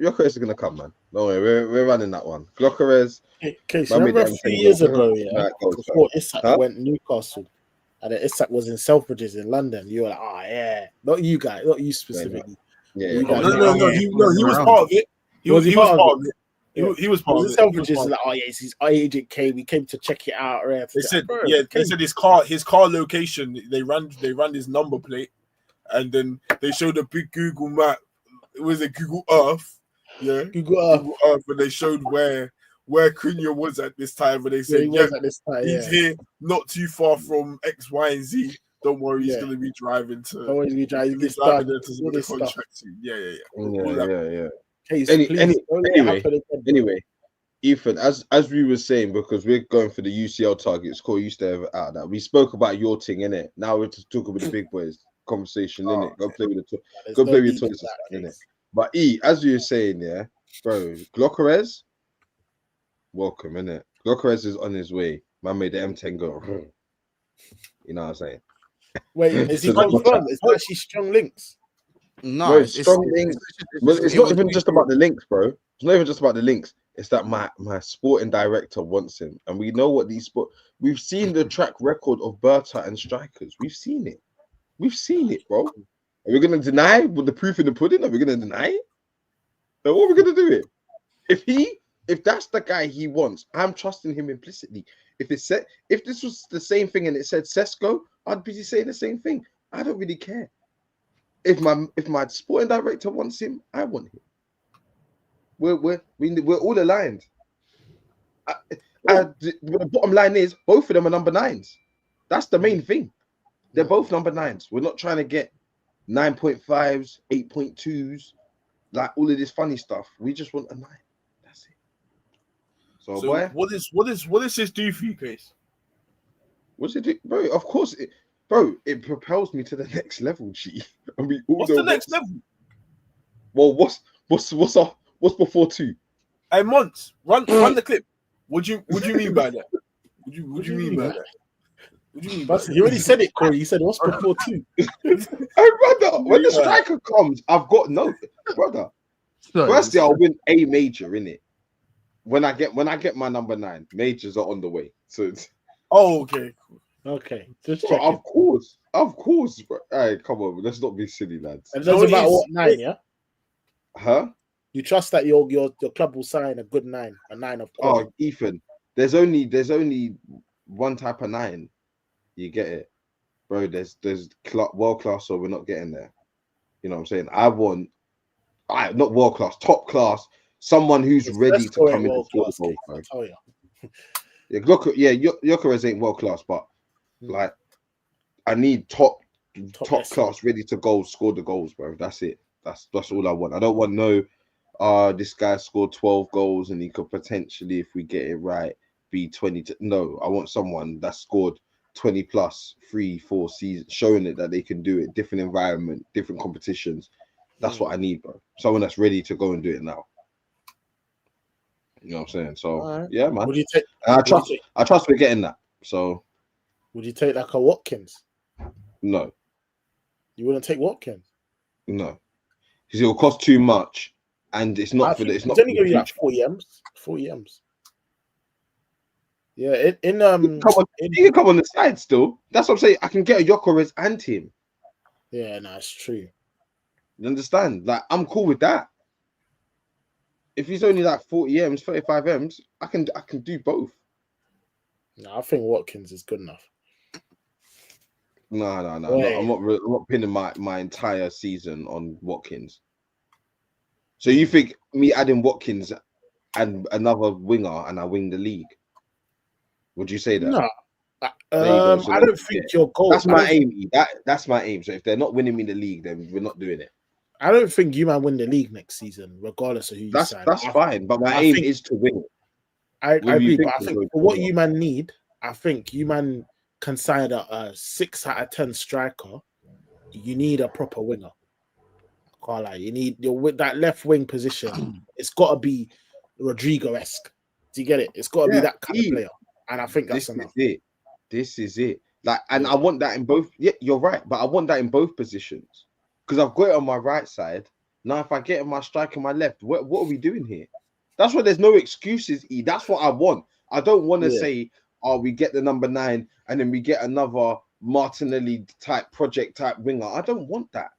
Gyokeres is gonna come, man. Don't worry, we're running that one. Gyokeres. Case, remember 3 years ago, yeah, before Isak went Newcastle, and then Isak was in Selfridges in London. You were like, oh yeah, not you guys, not you specifically. Yeah, you no, he was part of it. He was part of it. He was part of it. Selfridges like, oh yeah, it's his agent came. We came to check it out. Right? They said, they said his car location. They ran his number plate, and then they showed a big Google map. It was a Google Earth. Yeah, Google Earth, and they showed where Cunha was at this time, and they said, he's here, not too far from X, Y, and Z. Don't worry, he's going to be driving to. Don't worry, he's driving this contract. Yeah. Anyway, Ethan, as we were saying, because we're going for the UCL targets, Cole used to have it out that we spoke about your thing, innit? Now we're just talking with the big boys conversation, innit? Go play with your toys, innit? But as you were saying, yeah, bro, Gyokeres, welcome, innit? Gyokeres is on his way. Man made the M10 go. You know what I'm saying? Wait, is he confirmed? Is that actually strong links? No, bro, strong links. It's not even just about the links, bro. It's not even just about the links. It's that my sporting director wants him, and we know what we've seen the track record of Berta and strikers. We've seen it, bro. Are we gonna deny with the proof in the pudding? Are we gonna deny it? So what are we gonna do it? If that's the guy he wants, I'm trusting him implicitly. If this was the same thing and it said Sesko, I'd be saying the same thing. I don't really care. If my sporting director wants him, I want him. We're all aligned. The bottom line is both of them are number 9s. That's the main thing. They're both number 9s. We're not trying to get 9.5s, 8.2s, like all of this funny stuff. We just want a 9. That's it. So boy, what does this do for you, Case? What's it do, bro? Of course, it propels me to the next level, G. I mean, what's the next level? Well, what's before 2? Hey, Monts, run the clip. What do you mean by that? What do you mean by that? He already said it, Corey. He said, "What's before 2?" Hey, brother, when the striker comes, I've got no, brother. Firstly, I'll win a major in it. When I get my number 9, majors are on the way. So it's okay. Just bro, of course, bro. Hey, come on, let's not be silly, lads. It doesn't matter what 9, yeah. Huh? You trust that your club will sign a good 9, a 9 of. Oh, Ethan, there's only one type of 9. You get it, bro. There's world class, or we're not getting there. You know what I'm saying? I want, not world class, top class. Someone who's ready to come in and score goal, bro. Oh yeah. Gyokeres ain't world class, but like I need top class, ready to score the goals, bro. That's it. That's all I want. I don't want this guy scored 12 goals and he could potentially, if we get it right, be 20. No, I want someone that scored 20 plus 3-4 seasons, showing it that they can do it, different environment, different competitions. That's what I need, bro. Someone that's ready to go and do it now. You know what I'm saying? So yeah, man. I trust we're getting that. So would you take like a Watkins? No. You wouldn't take Watkins? No. Because it will cost too much, and it's not it's only going to be like 40 M's. Yeah, he can come on the side still. That's what I'm saying. I can get a Gyokeres and him. Yeah, no, it's true. You understand? Like, I'm cool with that. If he's only like 40 M's, 35 M's, I can do both. No, I think Watkins is good enough. No. I'm not pinning my entire season on Watkins. So you think me adding Watkins and another winger and I win the league? Would you say that? No. I don't think your goal. That's my aim. That's my aim. So if they're not winning me the league, then we're not doing it. I don't think you man win the league next season, regardless of who you sign. That's fine, but my aim is to win. I agree, but I think for what you man need, I think you man can sign a 6 out of 10 striker. You need a proper winger. I can't lie. You need with that left wing position. It's got to be Rodrigo-esque. Do you get it? It's got to be that kind of player, and I think that's enough. This is it. Like, and I want that in both. Yeah, you're right, but I want that in both positions because I've got it on my right side. Now, if I get my striker on my left, what are we doing here? That's why there's no excuses. That's what I want. I don't want to say, "Oh, we get the number 9 and then we get another Martinelli type project type winger." I don't want that.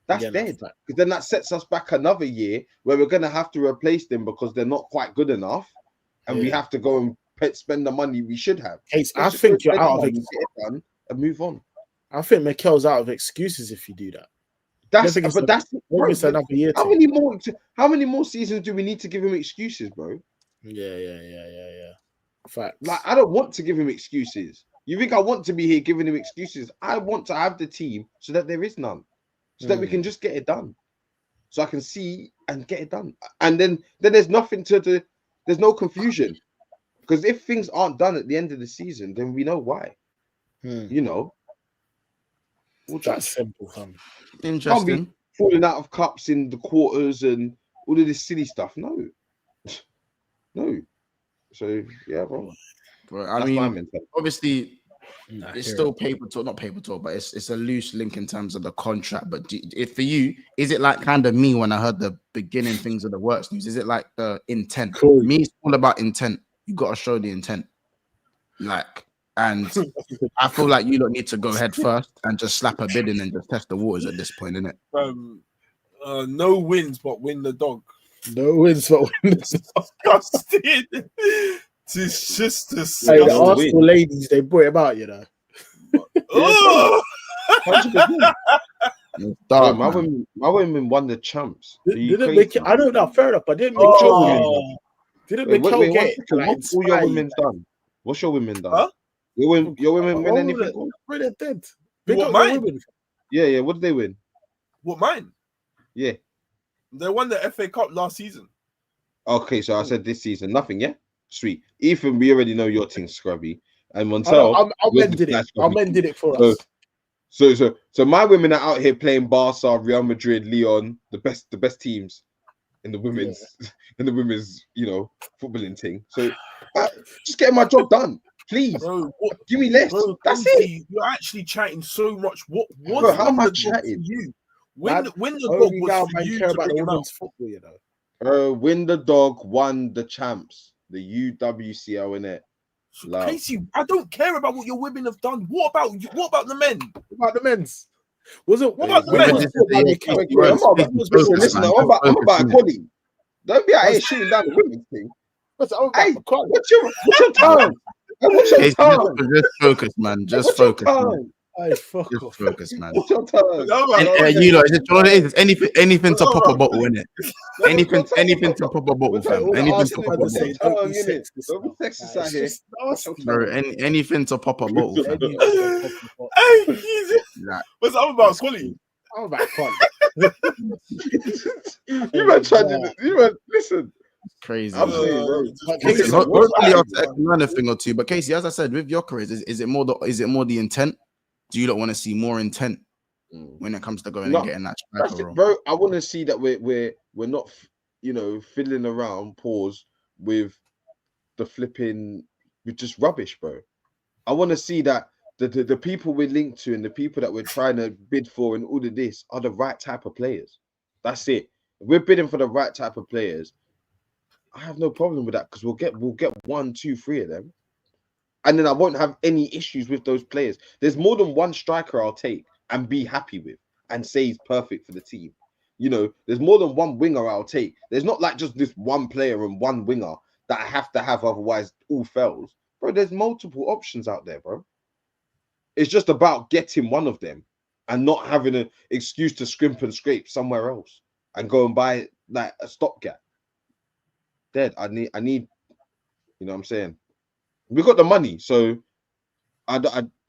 That's dead. Because then that sets us back another year where we're gonna have to replace them because they're not quite good enough, and we have to go and spend the money we should have. I think you're out of it and move on. I think Mikel's out of excuses if you do that. That's another year. How many more seasons do we need to give him excuses, bro? Yeah. Fact. Like, I don't want to give him excuses. You think I want to be here giving him excuses? I want to have the team so that there is none, so that we can just get it done. So I can see and get it done, and then there's nothing there's no confusion, because if things aren't done at the end of the season, then we know why. You know. That's simple, fam. Interesting. Falling out of cups in the quarters and all of this silly stuff. No. So yeah, bro. I mean, obviously, it's still not paper talk, but it's a loose link in terms of the contract. But for you, is it like kind of me when I heard the beginning things of the Wirtz news? Is it like the intent? Cool. Me, it's all about intent. You got to show the intent. Like. And I feel like you don't need to go head first and just slap a bid in and just test the waters at this point, innit? No wins, but win the dog. No wins, but win the dog. Disgusting. It's just disgusting. Hey, the Arsenal ladies, they brought him out, you know. My women won the champs. Didn't make it, I don't know, fair enough, but didn't Mikel get it? What's all your women done? What's your women done? Huh? Your women win anything? They're dead. What, mine? Yeah. What did they win? What, mine? Yeah. They won the FA Cup last season. Okay, so I said this season. Nothing, yeah? Sweet. Ethan, we already know your thing's scrubby. And Montel... I'll mend it for us. So my women are out here playing Barca, Real Madrid, Lyon, the best teams in the women's footballing thing. So just getting my job done. Please, bro, give me less. Bro, that's it. You're actually chatting so much. How am I chatting? You when the dog was for you to bring him out. Football, you know. When the dog won the champs, the UWCL in it. Casey, I don't care about what your women have done. What about the men? What about the men's? Was it? What about the men? Listen, I'm about Collie. Don't be out here shooting down the women's thing. Hey, what's your time? Just focus, man. Just focus. Man. Fuck just off. Focus, man. What's your turn? You know, it's anything to pop a bottle, innit? Anything to pop a bottle, fam. Anything to pop a bottle. Bro, anything to pop a bottle, fam. Hey, what's up about Collie? I'm about Collie. You man tried to. Listen. Crazy. Hopefully I'll learn a thing or two. But Casey, as I said, with Gyokeres, is it more the intent? Do you not want to see more intent when it comes to going and getting that striker role? Bro, I want to see that we're not, fiddling around, with the flipping, with just rubbish, bro. I want to see that the people we're linked to and the people that we're trying to bid for and all of this are the right type of players. That's it. If we're bidding for the right type of players, I have no problem with that because we'll get 1, 2, 3 of them. And then I won't have any issues with those players. There's more than one striker I'll take and be happy with and say he's perfect for the team. There's more than one winger I'll take. There's not like just this one player and one winger that I have to have, otherwise all fails. Bro, there's multiple options out there, bro. It's just about getting one of them and not having an excuse to scrimp and scrape somewhere else and go and buy like a stopgap. Dead. I need, you know what I'm saying? We got the money, so I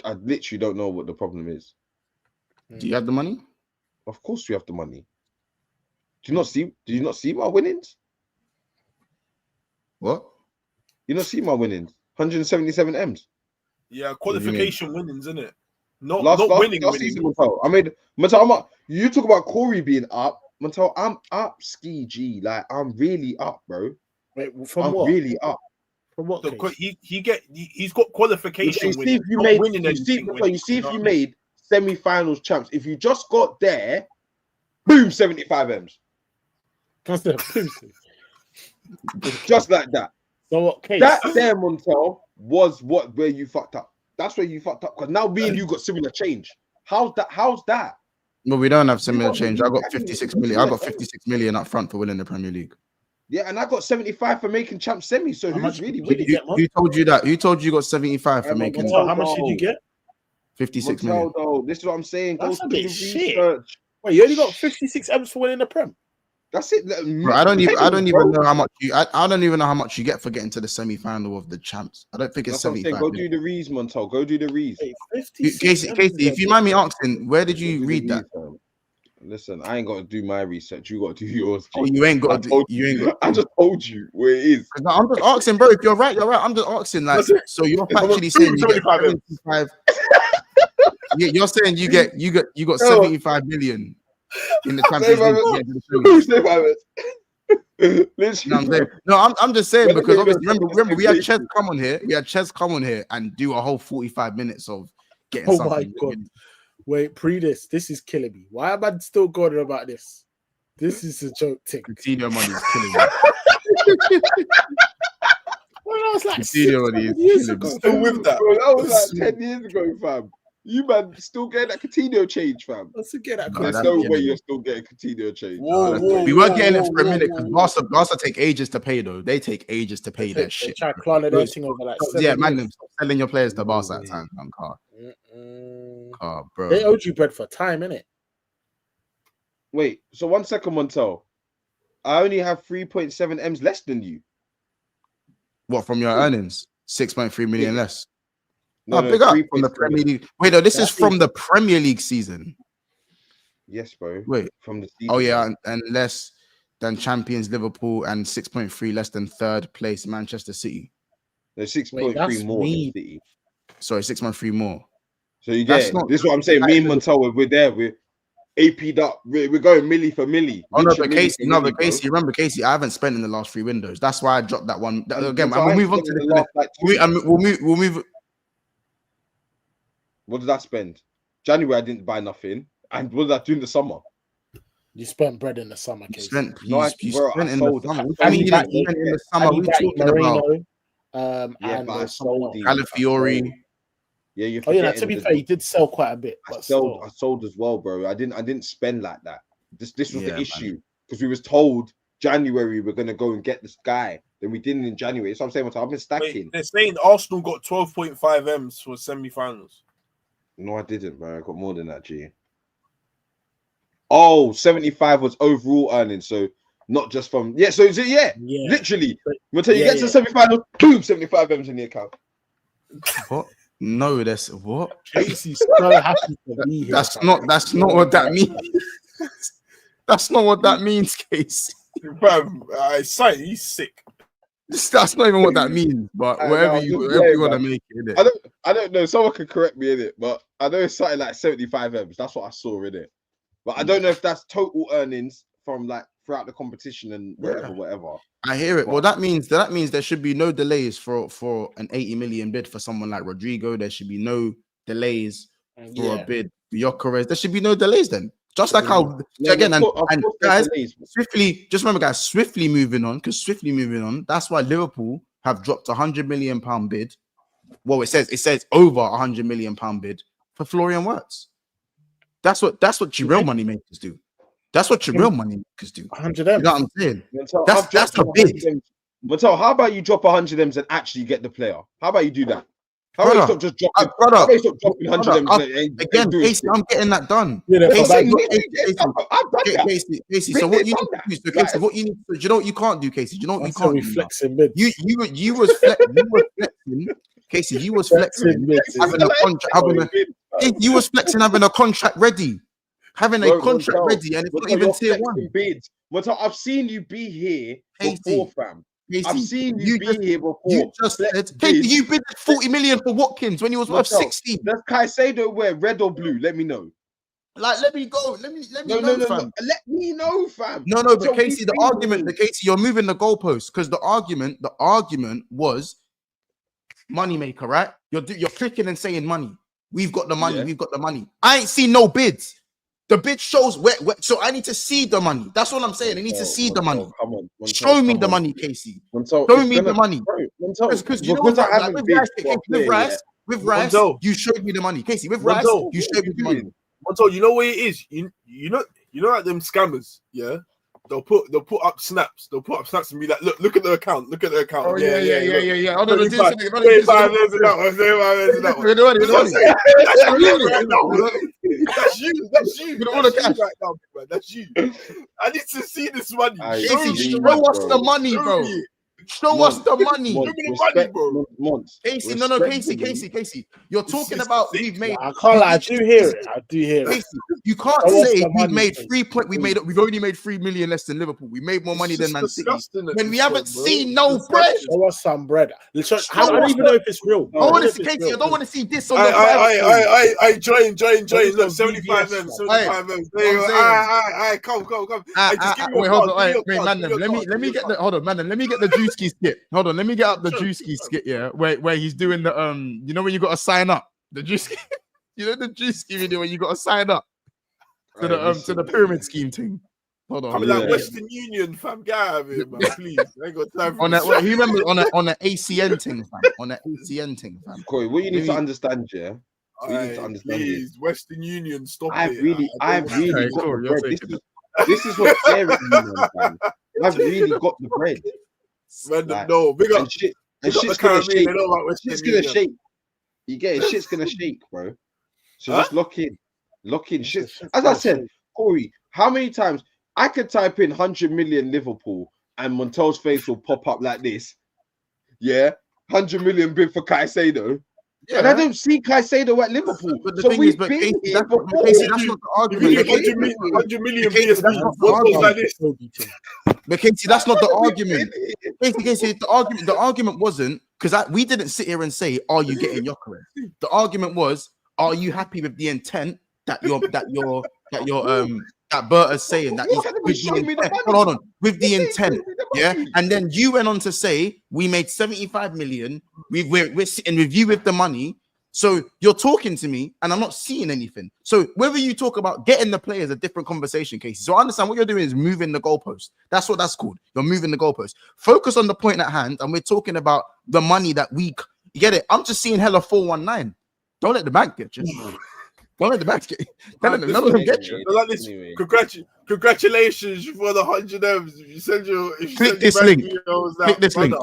literally don't know what the problem is. Do you have the money? Of course we have the money. Do you not see my winnings? What? You not see my winnings? 177 M's. Yeah, qualification winnings, isn't it? Not winning. Season, Mattel, you talk about Corey being up. Mattel, I'm up, ski G. Like, I'm really up, bro. Wait, from I'm what? really up. From what? He's got qualification. You see if you made semi-finals champs. If you just got there, boom, 75 M's. Just like that. So what case? That there, Montel, was where you fucked up. That's where you fucked up. Because now me and you got similar change. How's that? Well, we don't have similar change. I got 56 million. I got 56 million up front for winning the Premier League. Yeah, and I got 75 for making champ semi. So who's really winning? Who told you that? Who told you got 75 for making? How much did you get? 56 million. Though, this is what I'm saying. That's Go a do the bit shit. research. Wait, you only got 56 M's for winning the Prem? That's it. Bro, I don't even know how much you. I don't even know how much you get for getting to the semi-final of the champs. I don't think it's 75. Go do the reads, Montel. Go do the reads. Casey, if you mind me asking, where did you read that? Listen, I ain't got to do my research. You got to do yours. Oh, you ain't got to. I just told you where it is. I'm just asking, bro. If you're right, you're right. I'm just asking, like, so you're actually saying you get 75. Yeah, you're saying you got 75 million in the Champions League. No, I'm just saying because obviously remember we had Ches come on here. We had Ches come on here and do a whole 45 minutes of getting something. My God. Wait, this is killing me. Why am I still going about this? This is a joke thing. Coutinho money is killing me. Well, I was like Coutinho money is killing me. Still with that. Bro, that was like 10 years ago, fam. You man still getting that Coutinho change, fam. Let's get that. There's no way you're still getting Coutinho change. We were getting it for a minute because Barca take ages to pay though. They take ages to pay that shit. Try cloning everything over like selling your players to Barca at times, man. Bro. They owed you bread for time, innit? Wait, so 1 second, Montel. I only have 3.7 M's less than you. What from your earnings? 6.3 million less. No, big up from the Premier League. Wait, no, this is from the Premier League season. Yes, bro. Wait, from the season. Oh yeah, and less than champions Liverpool and 6.3 less than third place Manchester City. There's 6.3 more than City. Sorry, 6.3 more. So you get this is what I'm saying. Me and Montel, we're there. We're AP'd up. We're going milli for milli. Oh no, but Casey, remember Casey, I haven't spent in the last 3 windows. That's why I dropped that one. Again, we'll move on to the last. We'll move. What did I spend? January, I didn't buy nothing. And what did I do in the summer? You spent bread in the summer, Casey. You spent in the summer. I mean, you spent in the summer. We talking about but I sold Calafiori. Yeah, to be fair, you did sell quite a bit. I sold as well, bro. I didn't spend like that. This was the issue because we was told January we're gonna go and get this guy. Then we didn't in January. So I'm saying I've been stacking. Wait, they're saying Arsenal got 12.5 M's for semi-finals. No, I didn't, bro. I got more than that, G. Oh, 75 was overall earnings, so not just from literally. Until you get to semi-final, boom, 75 M's in the account. What? No, that's what? Casey's so happy to be here. That's not what that means. That's not what that means, Casey. Bro, he's sick. That's not even what that means, but whatever you want to make it. Innit? I don't know. Someone could correct me in it, but I know it's something like 75 M's. That's what I saw in it. But I don't know if that's total earnings from like throughout the competition and whatever. I hear it. Well, that means there should be no delays for an 80 million bid for someone like Rodrigo. There should be no delays for a bid for Gyokeres. There should be no delays then. Just like how again and guys, swiftly moving on, that's why Liverpool have dropped £100 million bid. Well, it says over £100 million bid for Florian Wirtz. That's what your real money makers do. That's what your real money makers do. 100 M's. You know what I'm saying? That's a bid. Mattel, how about you drop 100 M's and actually get the player? How about you do that? How about you stop just dropping? How about you stop dropping 100 M's? Again, Casey, I'm getting that done. Casey, so what you need to do? So Casey, what you need to do? Do you know what you can't do, Casey? Do you know what you can't do? You was flexing. Casey, you was flexing, having a contract, you was flexing, having a contract ready, and it's not even tier 1. Montel, I've seen you be here before, fam. I've seen you be here before. You just said, Casey, you bid 40 million for Watkins when he was worth 60. Does Caicedo wear red or blue? Let me know. Like, let me go. Let me know, fam. No. Let me know, fam. No, but Casey, Casey, you're moving the goalposts because the argument was moneymaker, right? You're clicking and saying money. We've got the money. Yeah. We've got the money. I ain't seen no bids. The bid shows where, so I need to see the money. That's all I'm saying. I need to see the money. Come on, show me the money, Casey. Show me the money. Because you know what? With Rice, you showed me the money, Casey. With Rice, you showed me the money. Montel, you know what it is? You know like them scammers, yeah? They'll put up snaps. They'll put up snaps and be like, look at the account. Oh, yeah. Oh, no, That's you. That's you. I need to see this money. Casey, show us the money, bro. Show us the money. Show me the money, bro. Casey. You're talking about we've made. I can't lie. I do hear it. Casey, you can't say we've made 3 point. We've only made 3 million less than Liverpool. We made more money than Man City. When we haven't seen no bread. Show us some bread. I don't even know if it's real. I want to see Casey. I don't want to see this on the. I join. Look, 75 men. 75 men. Come. Wait, hold on. Wait, man. Let me get the. Hold on, man. Let me get the juice skit. Hold on, let me get up the Drewski skit, yeah, where he's doing the you know when you got to sign up, the Drewski, you know the Drewski video where you got to sign up to the pyramid scheme thing. Hold on, I'm like Western Union, fam, get out of here, man, please. I ain't got time for on that. He remember on the ACN thing, fam. On the ACN thing, fam. Corey, what you need to understand, yeah. Please, Western Union, stop I've it. really got the bread. This is what scary, fam. I've really got the bread. No, big up. And shit's gonna shake. Shit's gonna shake. You get it? Shit's gonna shake, bro. So just lock in. Shit. As I said, Corey, how many times I could type in 100 million Liverpool and Montel's face will pop up like this? Yeah, 100 million bid for Caicedo. Yeah. And I don't see Caicedo at Liverpool. But the thing is, Casey, that's not the argument. 100 million But Casey, that's not the argument. Casey, the argument wasn't because we didn't sit here and say, "Are you getting Gyokeres?" The argument was, "Are you happy with the intent that Berta's saying that he's with the intent, yeah?" And then you went on to say, "We made 75 million. We're sitting with you with the money." So you're talking to me, and I'm not seeing anything. So whether you talk about getting the players, a different conversation, Casey. So I understand what you're doing is moving the goalpost. That's what that's called. You're moving the goalpost. Focus on the point at hand, and we're talking about the money that you get it. I'm just seeing hella 419. Don't let the bank get you. Don't let the bank get you. None of them get you. Like this. Congratulations for the 100 M's. You send your click this link. Click this link.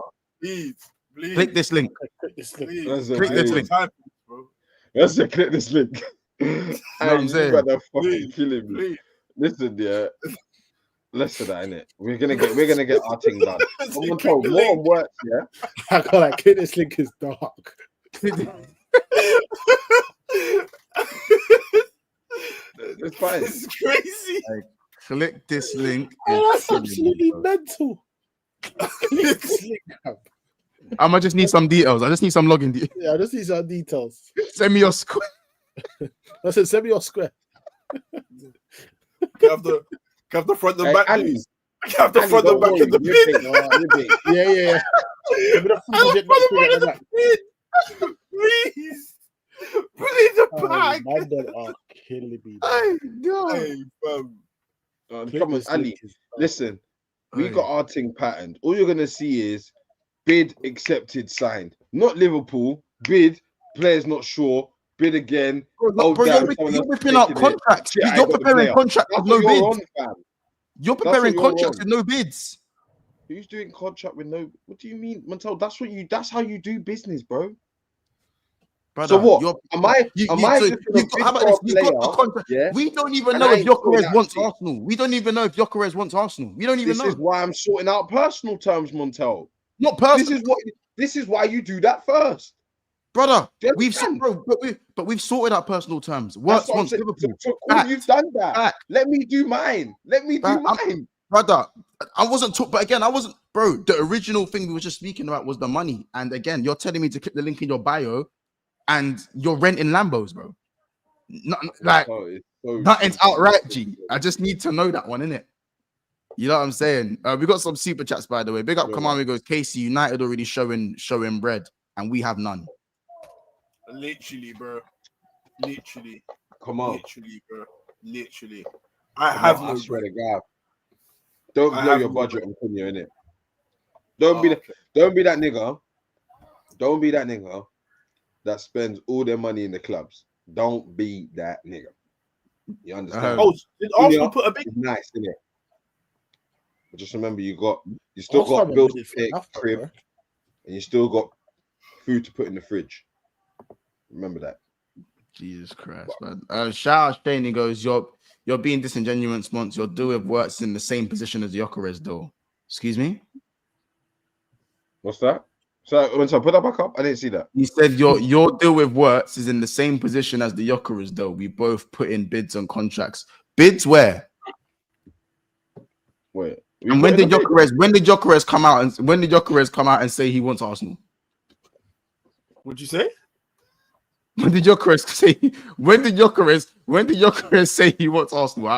Please. Click this link. Click this link. Let's click this link. I'm saying, fucking killing me. Listen, yeah. Less of that, innit? We're gonna get our thing done. I'm gonna tell more work, yeah. I can't like click this link is dark. It's fine. It's crazy. Like, click this link. That's absolutely mental. Click this link up. I just need some details. I just need some login details. Yeah, I just need some details. Send me your square. I said, send me your square. Have the front and back, please. Have the front and back in the pin. Yeah. Please. Put it in the bag. Man, are killing me. Hey, come on, Ali. Listen, we got our thing patterned. All you're gonna see is bid accepted, signed. Not Liverpool. Bid, players not sure. Bid again. You're whipping up contracts. You're preparing contracts with no bids. You're preparing contracts with no bids. Who's doing contract with no? What do you mean, Montel? That's how you do business, bro. Brother, so what? Am I? You got the contract. Yeah? We don't even know if Gyokeres wants Arsenal. We don't even know if Gyokeres wants Arsenal. We don't even know. This is why I'm sorting out personal terms, Montel. Not personal. This is why you do that first, brother. We've sorted out personal terms. Wirtz wants Liverpool. So you've done that. Let me do mine. brother. I wasn't talking, but again, I wasn't, bro. The original thing we were just speaking about was the money, and again, you're telling me to click the link in your bio, and you're renting Lambos, bro. Like nothing's outright, G. I just need to know that one, innit? You know what I'm saying? We got some super chats, by the way. Big up, Kamami goes, Casey, United already showing bread, and we have none. Literally, bro. Literally. Come on. Literally, bro. Literally. I swear to God. Don't blow your budget on Cunha, innit? Don't be that nigga. Don't be that nigga that spends all their money in the clubs. Don't be that nigga. You understand? Did Arsenal put a big? It's nice, isn't it? But just remember, you still got bills to pay, crib, and you still got food to put in the fridge. Remember that. Jesus Christ, man. Shout out Shane. He goes, you're being disingenuous, Mons. Your deal with Wirtz in the same position as Gyokeres, though. Excuse me? What's that? So put that back up. I didn't see that. He said your deal with Wirtz is in the same position as the Gyokeres, though. We both put in bids on contracts. Bids where? Wait. And when did Gyokeres come out and say he wants Arsenal? What'd you say? When did Gyokeres say he wants Arsenal?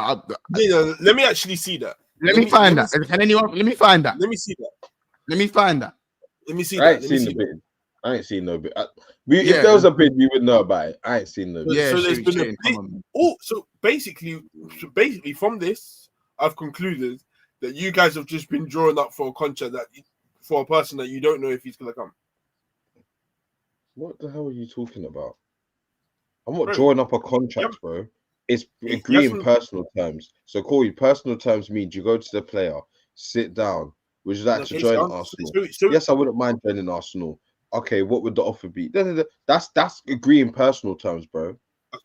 Let me actually see that. Let me find that. Can anyone? Let me find that. Let me see that. Let me find that. Let me see I that. ain't seen the bid. I ain't seen no bid. If there was a bid, we would know about it. I ain't seen no bid. Yeah, so there's been a bid. So basically, from this, I've concluded that you guys have just been drawing up for a contract for a person that you don't know if he's gonna come. What the hell are you talking about? I'm not drawing up a contract, bro. It's agreeing personal terms. So, Corey, personal terms means you go to the player, sit down. Would you like to join Arsenal? Yes, I wouldn't mind joining Arsenal. Okay, what would the offer be? That's agreeing personal terms, bro.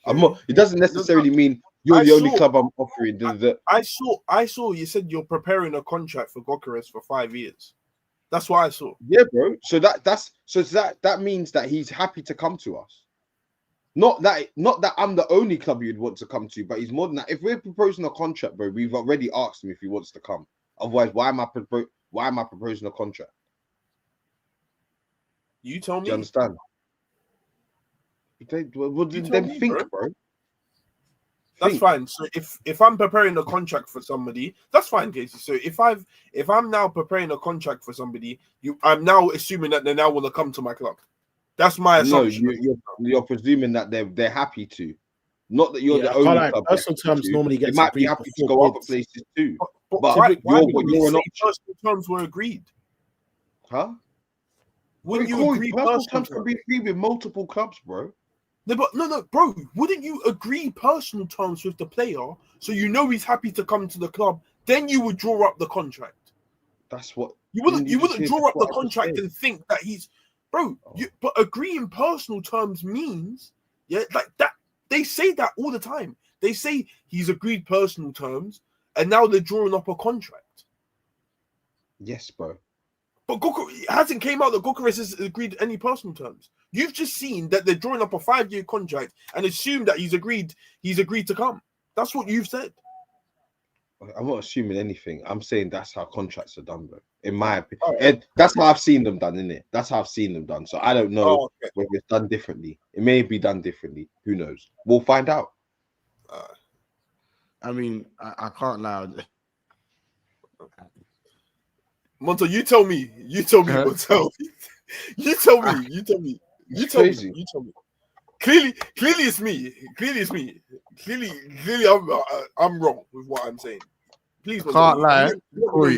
Okay. It doesn't necessarily mean you're the only club I'm offering. I saw you said you're preparing a contract for Gyokeres for 5 years. That's what I saw. Yeah, bro. So that means that he's happy to come to us. Not that I'm the only club you'd want to come to, but he's more than that. If we're proposing a contract, bro, we've already asked him if he wants to come. Otherwise, why am I proposing a contract? You tell me. Do you understand? Then think, bro. That's fine. So if I'm preparing a contract for somebody, that's fine, Casey. So if I'm now preparing a contract for somebody, I'm now assuming that they now want to come to my club. That's my assumption. No, you're presuming that they're happy to, not that you're the only club. Personal terms normally get. They might be happy to go other places too. But you're an personal terms were agreed. Huh? Wouldn't you agree? Personal terms can be agreed with multiple clubs, bro. No, bro. Wouldn't you agree personal terms with the player so you know he's happy to come to the club? Then you would draw up the contract. That's what you wouldn't draw up the contract and think that he's. Bro, but agreeing personal terms means, like that. They say that all the time. They say he's agreed personal terms, and now they're drawing up a contract. Yes, bro. But it hasn't came out that Gyokeres has agreed any personal terms. You've just seen that they're drawing up a 5-year contract and assumed that he's agreed to come. That's what you've said. I'm not assuming anything. I'm saying that's how contracts are done, bro. In my opinion, that's how I've seen them done, innit? That's how I've seen them done. So I don't know whether it's done differently. It may be done differently. Who knows? We'll find out. I mean, I can't lie. Monto, you tell me, Monto. You tell me. Clearly it's me. Clearly I'm wrong with what I'm saying. Please, can't lie. Corey,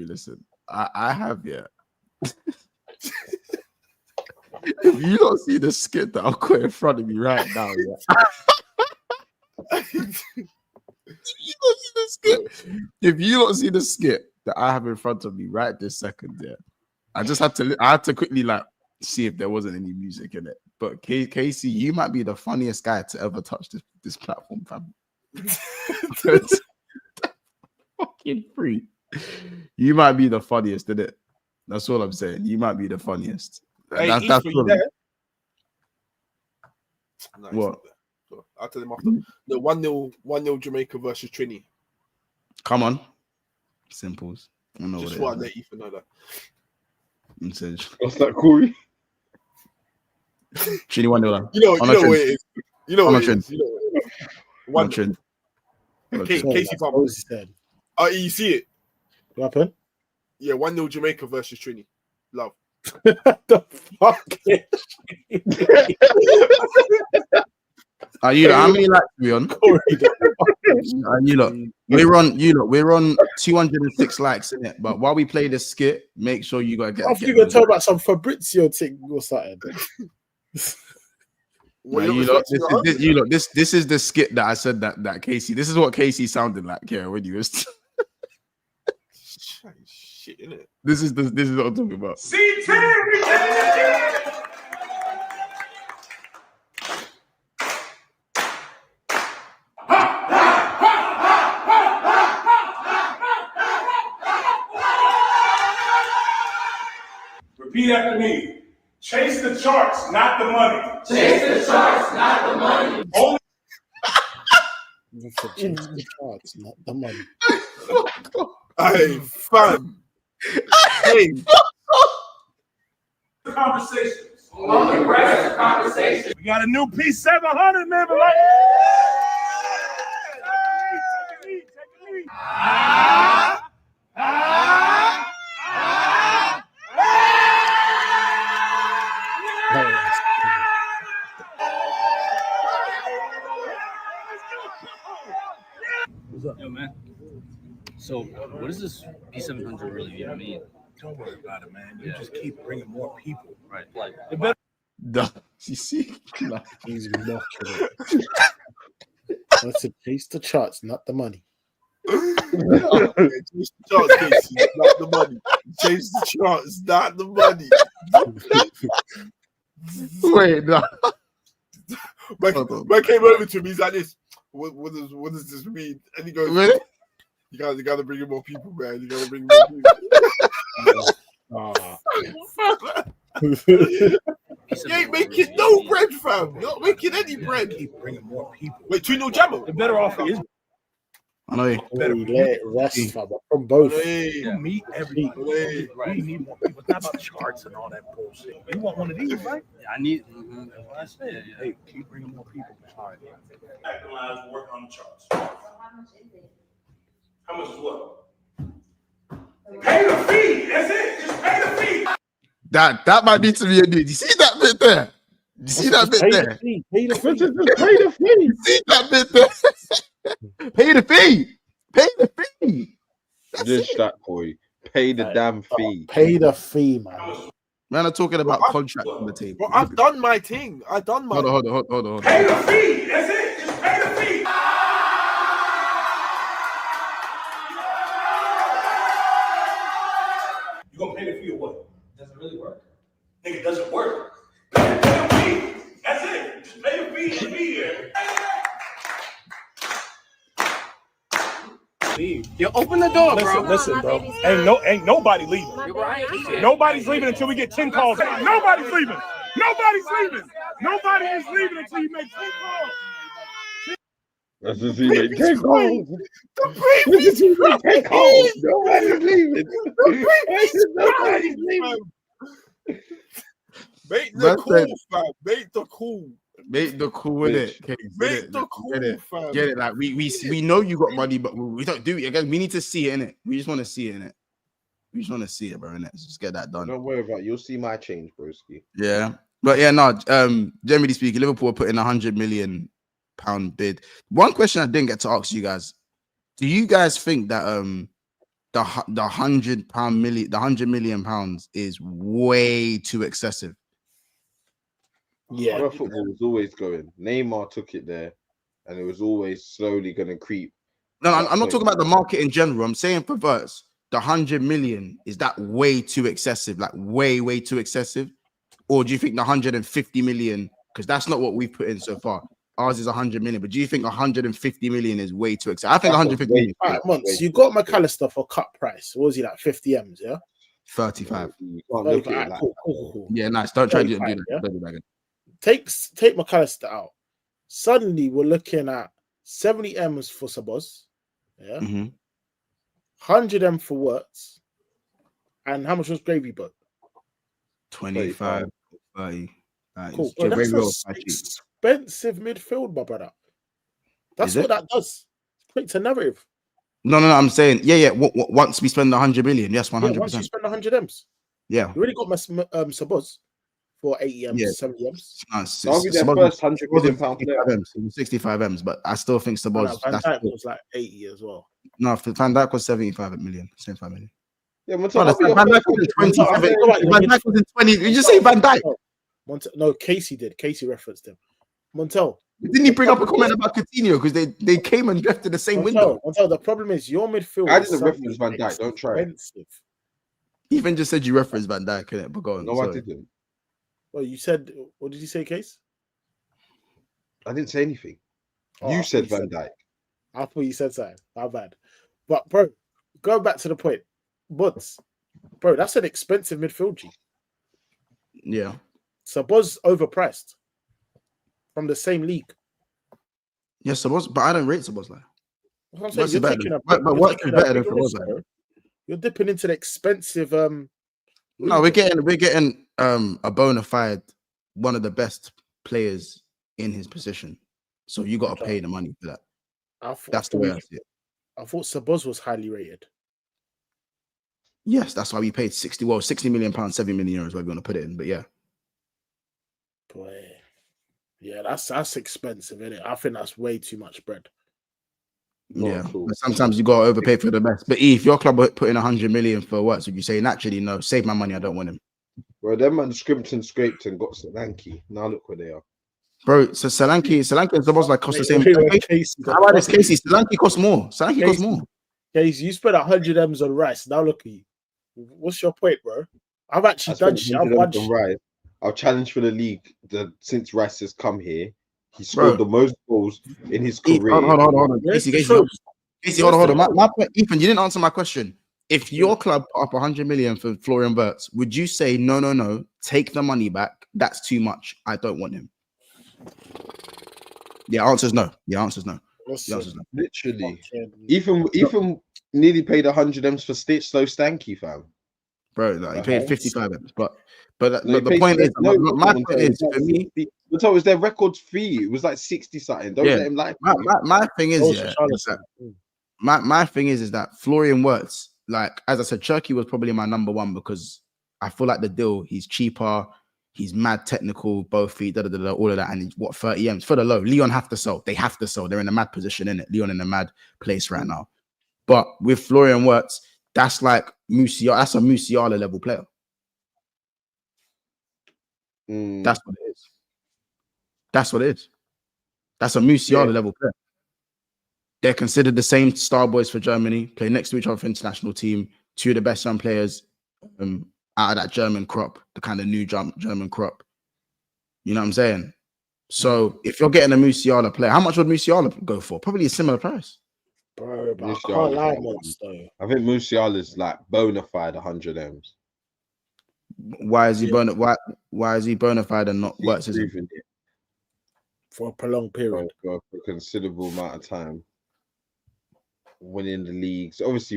listen. I have If you don't see the skit that I've got in front of me right now, If you don't see the skit that I have in front of me right this second, I had to quickly see if there wasn't any music in it. But Casey, you might be the funniest guy to ever touch this platform, fam. Fucking free. You might be the funniest, isn't it? That's all I'm saying. You might be the funniest. Hey, that's what? No, what? I'll tell him after. The 1-0 Jamaica versus Trini. Come on. Simples. I don't know Just what want it to let Ethan know that. What's that, Corey? Trini 1-0. You know what it is. You know what it is. One trend. Casey Palmer. Oh, you see it? What happened? Yeah, 1-0 Jamaica versus Trini. Love. The fuck? Are you? How many likes are we on? We're on 206 likes in it. But while we play this skit, make sure you gotta get. I think you're gonna talk about some Fabrizio thing or something. This is the skit that I said that Casey. This is what Casey sounded like here when you was. Shit, innit? This is what I'm talking about. Repeat after me. Chase the charts, not the money. Chase the charts, not the money. Only Chase the charts, not the money. Hey, fam. Hey. Conversations. Only rest of conversations. We got a new P700, man. But like, take a lead. What's up? Yo, man. So, what does this P700 really mean? Don't worry about it, man. You just keep bringing more people. Right. Like, You see? He's mocking it. That's to chase the charts, not the money. Chase the charts, Casey, not the money. Chase the charts, not the money. Wait, no. Man came over to me. He's like this. What does this mean? And he goes, Really? You gotta bring in more people, man. You gotta bring more people. You ain't making no bread, fam. You're not making any bread. Keep bringing more people. Wait, 2-0 Jammer. The better off is I know you. Let it rest, fam. From both. you meet everybody. We need more people. It's not about charts and all that bullshit. You want one of these, right? I need. That's what I said. Hey, keep bringing more people. All right. Acting lines work on the charts. How much is what? Pay the fee. That's it. Just pay the fee. That might need to be a new. You see that bit there? You see that bit there? Pay the fee. You see that bit there? Pay the fee. Pay the fee. Just that, Corey. Pay the damn fee. Pay the fee, man. Man, I'm talking about contract on the table. Bro, I've done my thing. Hold on. Hold on. Pay the fee. That's it. Just pay the fee. You gonna pay the fee or what? Does it really work? Nigga, does it work? Pay the fee. That's it. Just pay the fee and be here. You open the door, bro. Listen, bro. Ain't nobody leaving. Nobody's leaving until we get 10 calls. Nobody's leaving. Nobody's leaving. Nobody is leaving until you make 10 calls. That's just he make 10 calls. Nobody's leaving. Nobody's leaving. Make the cool, fam. Make the cool. Make the cool with it. Make the cool, fam. Get it. Like we know you got money, but we don't do it again. We need to see it in it. We just want to see it in it. We just want to see it, bro. Innit? Just get that done. Don't worry about it. You'll see my change, broski. Yeah, but yeah, no. Generally speaking, Liverpool put in £100 million bid. One question I didn't get to ask you guys: do you guys think that the £100 million is way too excessive? Yeah, football was always going. Neymar took it there, and it was always slowly going to creep. No, I'm not talking about the market in general. I'm saying for Wirtz, the 100 million, is that way too excessive? Like way too excessive? Or do you think the 150 million, because that's not what we've put in so far. Ours is 100 million, but do you think 150 million is way too excessive? I think 150 million. All right, Months, you got McAllister for cut price. What was he like? 50 M's, yeah? 35. Cool. Yeah, nice. Don't try to do that. Yeah? Don't do that. Take McAllister out. Suddenly, we're looking at 70 M's for Sabos. Yeah. Mm-hmm. 100M for Wirtz. And how much was Gravy boat? 25, 30. Cool. Bro, that's expensive midfield, my brother. That's what that does. It creates a narrative. No. I'm saying, once we spend 100 million, yes, 100%. Yeah, once you spend 100 M's. Yeah. You already got my Sabos for 80 M's, 70 M's. That'll be their first £100 million player. 65 M's, but I still think Sabos. Van Dijk was like 80 as well. No, Van Dijk was 75 million. 75 million. Yeah, Van Dijk was in 27. Van Dijk was in 20. Did you just say Van Dijk? No, Casey did. Casey referenced him. Montel. Didn't he bring up a comment about Coutinho because they came and drafted the same window? Montel, the problem is your midfield. I didn't reference Van Dijk. Don't try. Even just said you referenced Van Dijk, innit? But go on. No, I didn't. Well, you said. What did you say, Case? I didn't say anything. You said Van Dijk. I thought you said something. How bad? But bro, going back to the point, but bro, that's an expensive midfield. G. Yeah. Sabos overpriced from the same league. Yes, Sabos, but I don't rate Sabos like. You're dipping into the expensive. No, we're getting a bona fide one of the best players in his position. So you got to pay the money for that. That's the way I see it. I thought Sabos was highly rated. Yes, that's why we paid 60 million pounds, 7 million euros. Where we want to put it in, but yeah. Boy, yeah, that's expensive, isn't it? I think that's way too much bread. Yeah, but sometimes you got to overpay for the best. But if your club put in 100 million for Wirtz, would you say naturally no? Save my money. I don't want him. Bro, them man scrimped and scraped and got Solanke. Now look where they are. Bro, so Solanke is supposed to cost the same. How about this, Casey? Solanke costs more. Solanke costs more. Casey, you spent 100 M's on Rice. Now look at you. What's your point, bro? I've actually done shit. I've challenged for the league since Rice has come here. He scored the most goals in his career. Hold on. Casey, hold on. My point, Ethan, you didn't answer my question. If your club put up 100 million for Florian Wirtz, would you say no, take the money back? That's too much. I don't want him. The answer's no. Literally, Ethan nearly paid 100 M's for Slow Stanky, fam. Bro, like, he paid 55 M's, but the point is, my point is for me. But it was their record fee. It was like 60 something. Don't let him like. My thing is, my thing is that Florian Wirtz, like as I said, Cherki was probably my number one because I feel like the deal. He's cheaper. He's mad technical, both feet, all of that. And he's 30 M's for the low. Leon have to sell. They have to sell. They're in a mad position, innit? Leon in a mad place right now. But with Florian Wirtz, that's like Musiala. That's a Musiala level player. That's what it is. That's a Musiala level player. They're considered the same star boys for Germany, play next to each other for international team, two of the best young players out of that German crop, the kind of new German crop. You know what I'm saying? So if you're getting a Musiala player, how much would Musiala go for? Probably a similar price. Bro, but I can't lie, I think Musiala's like bona fide 100 M's. Why is he why is he bona fide and not Wirtz? For a prolonged period, for a considerable amount of time, winning the leagues. Obviously,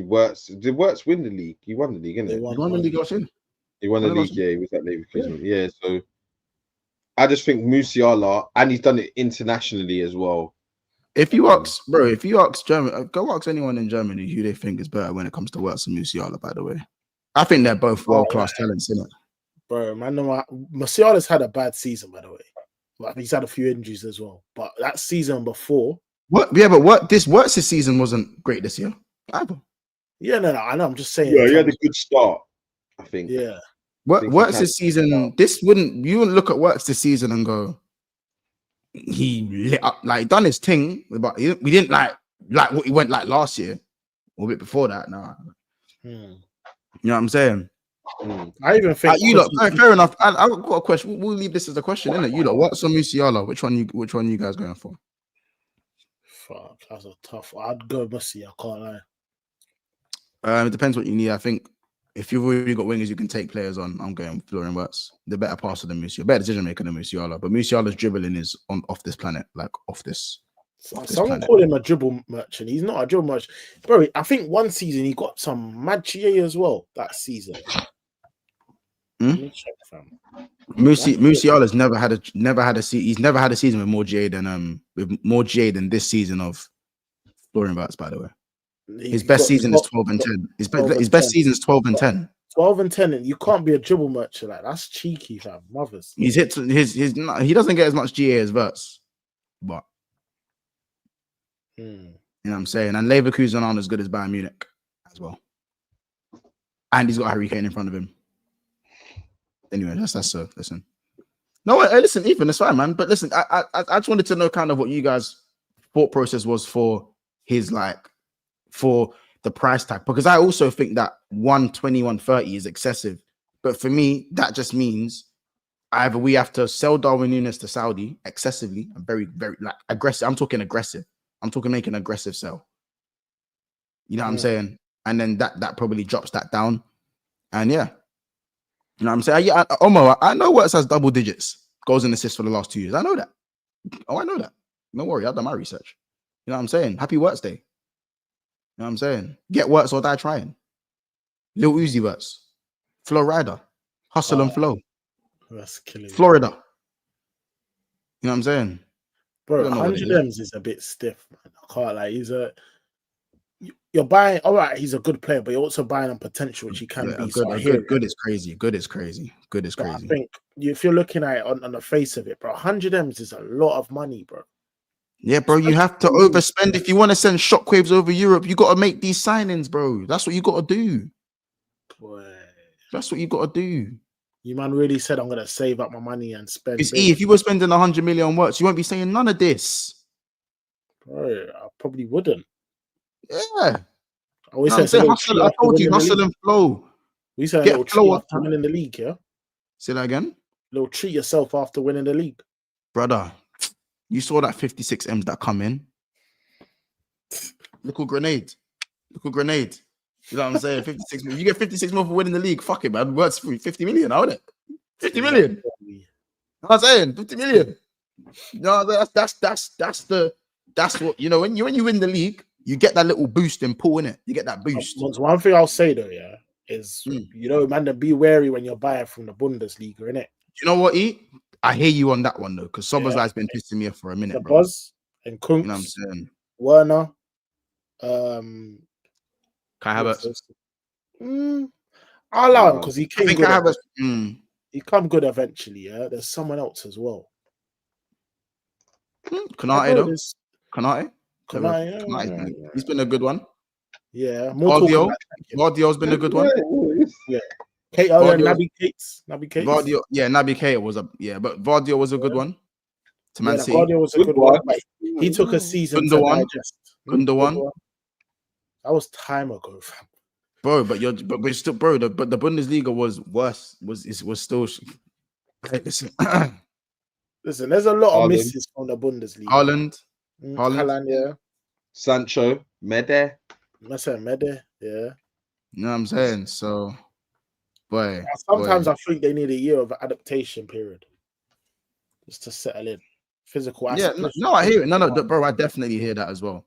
did Wirtz win the league? He won the league, innit? He won the league. He won the league. Yeah, he was at Leverkusen. Yeah, so I just think Musiala, and he's done it internationally as well. If you ask German, go ask anyone in Germany who they think is better when it comes to Wirtz and Musiala. By the way, I think they're both world-class talents, innit? Bro, man, Musiala's had a bad season, by the way. Like, he's had a few injuries as well. But that season before... Wirtz's season wasn't great this year either. Yeah, no, I know. I'm just saying. Yeah, he had a good start, I think. Yeah. Wirtz's season, you wouldn't look at Wirtz this season and go, he lit up, like, done his thing, but we didn't like what he went like last year or a bit before that. No. You know what I'm saying? I even think fair enough. I've got a question. We'll leave this as a question, innit? You lot, what's on Musiala? Which one you guys going for? Fuck, that's a tough one. I'd go Messi, I can't lie. It depends what you need. I think if you've already got wingers you can take players on, I'm going Florian Wirtz. The better passer than Musiala, better decision maker than Musiala. But Musiala's dribbling is off this planet, like off this. Someone called him a dribble merchant. He's not a dribble merchant, bro. I think one season he got some mad GA as well. That season. Let me check, fam. Musiala's never had a season. He's never had a season with more GA than this season of Flooring Wirtz, by the way. His best season is 12 and 10. His best season is 12 and 10. 12 and 10, and you can't be a dribble merchant like that's cheeky, fam. Mothers. He's hit he doesn't get as much GA as Wirtz, but you know what I'm saying. And Leverkusen aren't as good as Bayern Munich as well, and he's got Harry Kane in front of him. Anyway, that's so. Listen, no, hey, listen, Ethan, it's fine, man. But listen, I just wanted to know kind of what you guys' thought process was for his for the price tag, because I also think that 120, 130 is excessive. But for me, that just means either we have to sell Darwin Núñez to Saudi excessively and very, very aggressive. I'm talking aggressive. I'm talking make an aggressive sell. You know what I'm saying? And then that probably drops that down. And yeah. You know what I'm saying? Yeah, Omo, I know Wirtz has double digits goals and assists for the last 2 years. I know that. I know that. Don't worry, I've done my research. You know what I'm saying? Happy Wirtz Day. You know what I'm saying? Get Wirtz or die trying. Lil Uzi Wirtz. Flow Rider. Hustle and flow. That's killing Florida. You know what I'm saying? Bro, 100 M's is a bit stiff, man. I can't like you're buying, all right, he's a good player, but you're also buying on potential, which he can be. Good is crazy. Good is crazy. Good is crazy. I think if you're looking at it on the face of it, bro, 100 M's is a lot of money, bro. Yeah, bro, you have to overspend. If you want to send shockwaves over Europe, you got to make these signings, bro. That's what you got to do. Boy. That's what you got to do. You man really said I'm going to save up my money and spend. If you were spending 100 million on Wirtz, you won't be saying none of this. Bro, I probably wouldn't. Yeah. I always say I told you, hustle and flow. We said a little treat after winning the league, yeah? Say that again? A little treat yourself after winning the league. Brother, you saw that 56 M's that come in. Little grenade. You know what I'm saying? 56 million. You get 56 million for winning the league. Fuck it, man. Wirtz for 50 million, I it? 50 million. You know what I'm saying? 50 million. No, that's what, you know, when you win the league, you get that little boost and pull in it. You get that boost. One thing I'll say though, yeah, is you know, man, be wary when you're buying from the Bundesliga, innit? You know what, E? I hear you on that one though, because Soboslai's been pissing me off for a minute. The Buzz and Cunha, you know what I'm saying? Werner, Kai Havertz. I'll allow him because he came good. He come good eventually. Yeah, there's someone else as well. Konate though. Konate. He's been a good one. Yeah, Guardiola's been a good one. Yeah. Naby Keita. Naby Keita was but Vardio was a good one. To Man City. Vardio was a good one. He took a season to digest. That was time ago, fam. Bro, but still, bro. The Bundesliga was worse. Was still. Listen, there's a lot of misses from the Bundesliga. Haaland, yeah. Sancho, Mede. Mede, yeah. You know what I'm saying? So, boy. Sometimes I think they need a year of adaptation period just to settle in. Physical aspect. Yeah, no, I hear it. No, bro, I definitely hear that as well.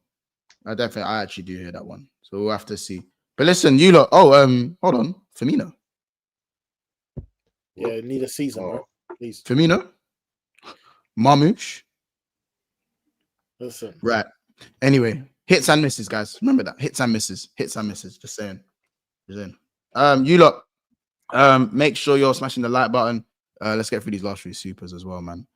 I actually do hear that one. So we'll have to see. But listen, you lot. Oh, hold on, Firmino. Yeah, need a season, bro. Please. Firmino, Marmoush. Listen. Right. Anyway, hits and misses, guys. Remember that. Hits and misses. Just saying. You lot. Make sure you're smashing the like button. Let's get through these last three supers as well, man.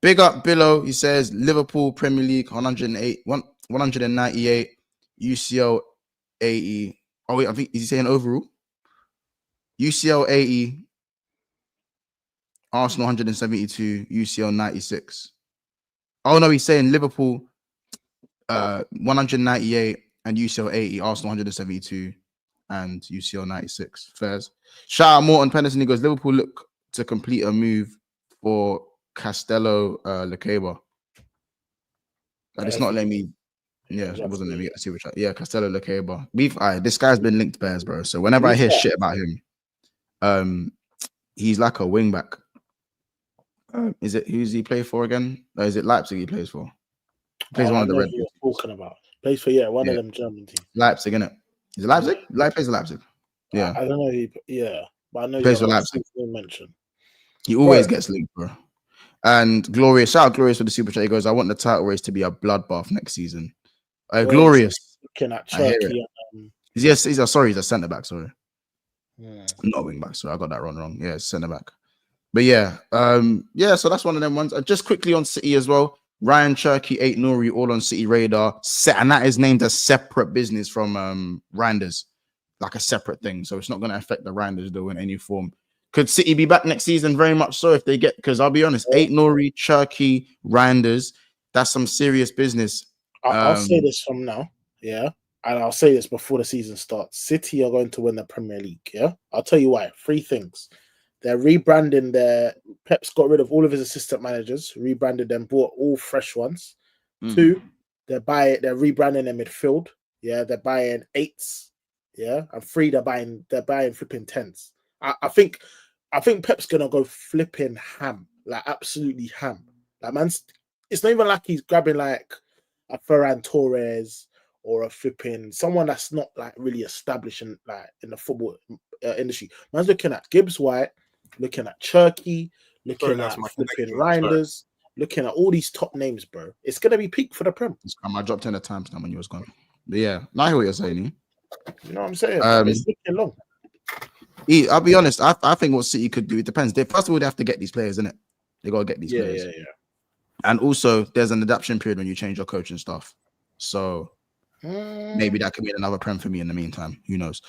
Big up Billow. He says Liverpool Premier League 198, UCL 80. Oh wait, I think is he saying overall? UCL 80, Arsenal 172, UCL 96. Oh no, he's saying Liverpool 198 and UCL 80, Arsenal 172 and UCL 96. Fairs. Shout out Morton Penderson. He goes, Liverpool look to complete a move for Castello Lacaba. It's not letting me. Yeah, it wasn't letting me get to see which. Yeah, Castello Lacaba. This guy's been linked Bears, bro. So whenever I hear shit about him, he's like a wing back. Is it who's he play for again? Or is it Leipzig he plays for? He plays I one of the know Red who you're Bulls. talking about. Plays for one of them German teams. Leipzig, innit? Is it Leipzig? Plays for Leipzig. Yeah. I don't know. But I know He plays for Leipzig. Mentioned. He always gets linked, bro. And Glorious, shout out Glorious for the super chat. He goes, I want the title race to be a bloodbath next season. Glorious. Looking at Cherki. He's a centre back. Sorry, not a wing back. Sorry, I got that wrong. Yeah, centre back. But yeah, So that's one of them ones. Just quickly on City as well. Ryan Cherki, 8 Nuri, all on City radar. And that is named a separate business from Randers, like a separate thing. So it's not going to affect the Randers though in any form. Could City be back next season? Very much so if they get, because I'll be honest, 8 Nuri, Cherki, Randers, that's some serious business. I'll say this from now, and I'll say this before the season starts. City are going to win the Premier League, I'll tell you why. 3 things. They're rebranding Pep's got rid of all of his assistant managers, rebranded them, bought all fresh ones. 2, they're rebranding their midfield. They're buying 8s. And 3, they're buying flipping 10s. I think Pep's gonna go flipping ham, like absolutely ham. Like man's, it's not even like he's grabbing like a Ferran Torres or a flipping someone that's not like really established in the football industry. Man's looking at Gibbs White, looking at Cherki, looking at flipping Reinders, looking at all these top names, bro. It's gonna be peak for the Prem. I dropped 10 times now when you was gone. But yeah, I hear what you're saying. You know what I'm saying? It's looking long. I'll be honest. I think what City could do, it depends. First of all, they have to get these players, innit? They got to get these players. Yeah. And also, there's an adaptation period when you change your coaching staff. So maybe that could be another Prem for me in the meantime. Who knows?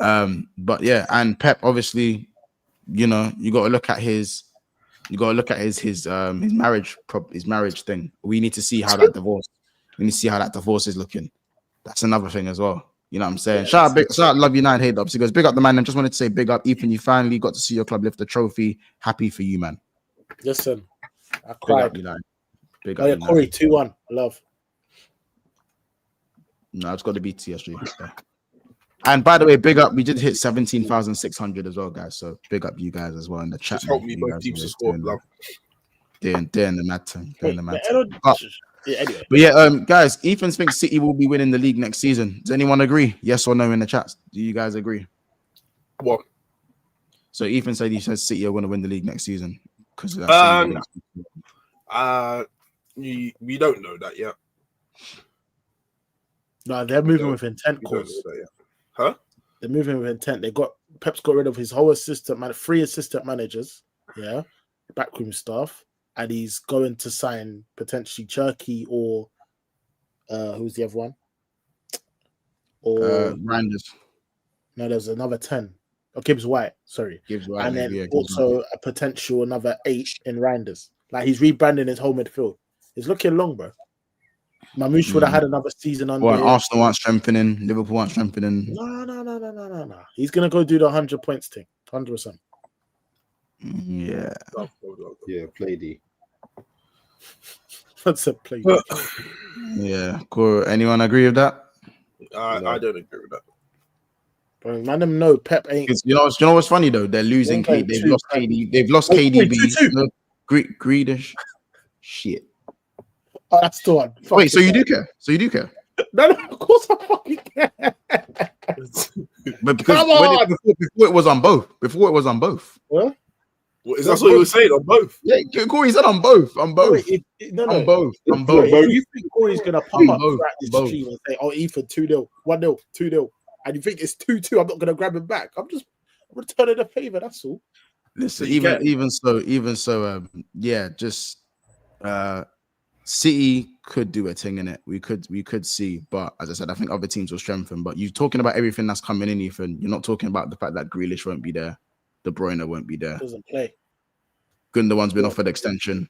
But yeah, and Pep, obviously, you got to look at his marriage thing. We need to see how that divorce. We need to see how that divorce is looking. That's another thing as well. You know what I'm saying? Shout out, love you, 9 hate ups. He goes, big up the man. And just wanted to say, big up, Ethan. You finally got to see your club lift the trophy. Happy for you, man. Listen, I cried. Big up, Corey, 2-1. Love. No, it's got to be TSG. And by the way, big up. We did hit 17,600 as well, guys. So big up you guys as well in the chat. Just help me both teams to score, love. Doing the mad thing. Anyway. But yeah, guys, Ethan thinks City will be winning the league next season. Does anyone agree? Yes or no in the chat? Do you guys agree? What? So Ethan said he says City are going to win the league next season because we don't know that yet. No, they're moving with intent. Huh? They're moving with intent. Pep's got rid of his whole 3 assistant managers, backroom staff. And he's going to sign potentially Cherki or who's the other one? Or Randers. No, there's another 10. Oh, Gibbs White, sorry. Gibbs White, and then also a potential another 8 in Randers. Like he's rebranding his whole midfield. It's looking long, bro. Mamouche would have had another season under. Well, Arsenal aren't strengthening. Liverpool aren't strengthening. No. He's gonna go do the 100 points thing, 100%. Yeah. Play D. That's a play. Yeah, cool. Anyone agree with that? I don't agree with that. Bro, man, them know Pep ain't. You know what's funny though? They're losing. They've lost KD. They've lost KDB. Greedish. Shit. Oh, that's the one. Wait, so you do care? No, of course I fucking care. But because before it was on both. What? Is that what you were saying on both? Yeah, Corey said on both. On both. No. On both. If you think Corey's gonna pop up throughout this stream and say, "Oh, Ethan 2-0, 1-0, 2-0," and you think it's 2-2, I'm not gonna grab him back. I'm returning the favor. That's all. Listen, even so, City could do a thing in it. We could see, but as I said, I think other teams will strengthen. But you're talking about everything that's coming in, Ethan. You're not talking about the fact that Grealish won't be there, De Bruyne won't be there. Doesn't play. Gundogan's been offered extension.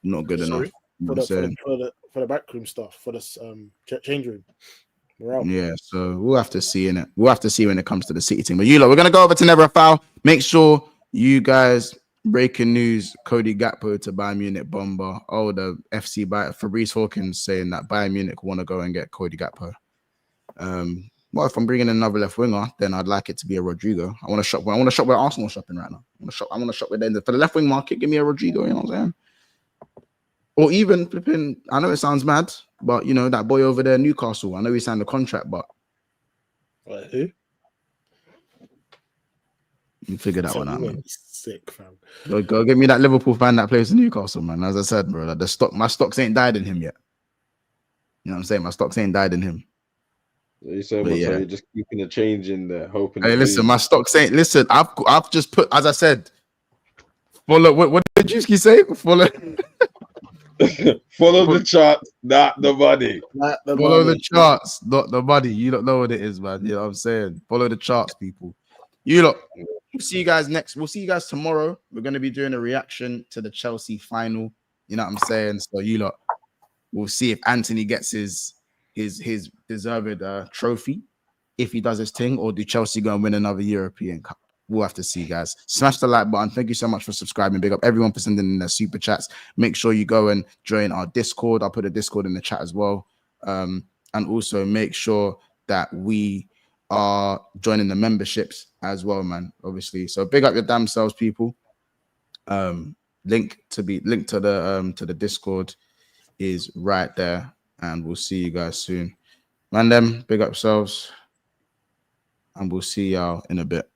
Not good enough. For the backroom stuff, for the change room. Yeah, so we'll have to see in it. We'll have to see when it comes to the City team. But we're gonna go over to Never a Foul. Make sure you guys. Breaking news: Cody Gakpo to Bayern Munich bomber. Oh, the FC by Fabrice Hawkins saying that Bayern Munich want to go and get Cody Gakpo. Well, if I'm bringing in another left winger, then I'd like it to be a Rodrigo. I want to shop where Arsenal are shopping right now. I want to shop where for the left wing market. Give me a Rodrigo. You know what I'm saying? Or even flipping. I know it sounds mad, but you know that boy over there, Newcastle. I know he signed the contract, but who? You figure that one out, man. Sick, fam. Go give me that Liverpool fan that plays in Newcastle, man. As I said, bro, like my stocks ain't died in him yet. You know what I'm saying? My stocks ain't died in him. You said, so you're just keeping a change in there, hoping. Hey, listen, my stocks ain't. Listen, I've just put, as I said, follow. What did Juicy say? Follow. Follow the charts, not the money. Follow the charts, not the money. You don't know what it is, man. You know what I'm saying? Follow the charts, people. You lot. We'll see you guys next. We'll see you guys tomorrow. We're going to be doing a reaction to the Chelsea final. You know what I'm saying? So you lot, we'll see if Anthony gets his deserved trophy, if he does his thing, or do Chelsea go and win another European Cup? We'll have to see, guys. Smash the like button. Thank you so much for subscribing. Big up everyone for sending in their super chats. Make sure you go and join our Discord. I'll put a Discord in the chat as well. And also make sure that we are joining the memberships as well, man. Obviously. So big up your damn selves, people. Link to the Discord is right there. And we'll see you guys soon. Man, them, big up yourselves. And we'll see y'all in a bit.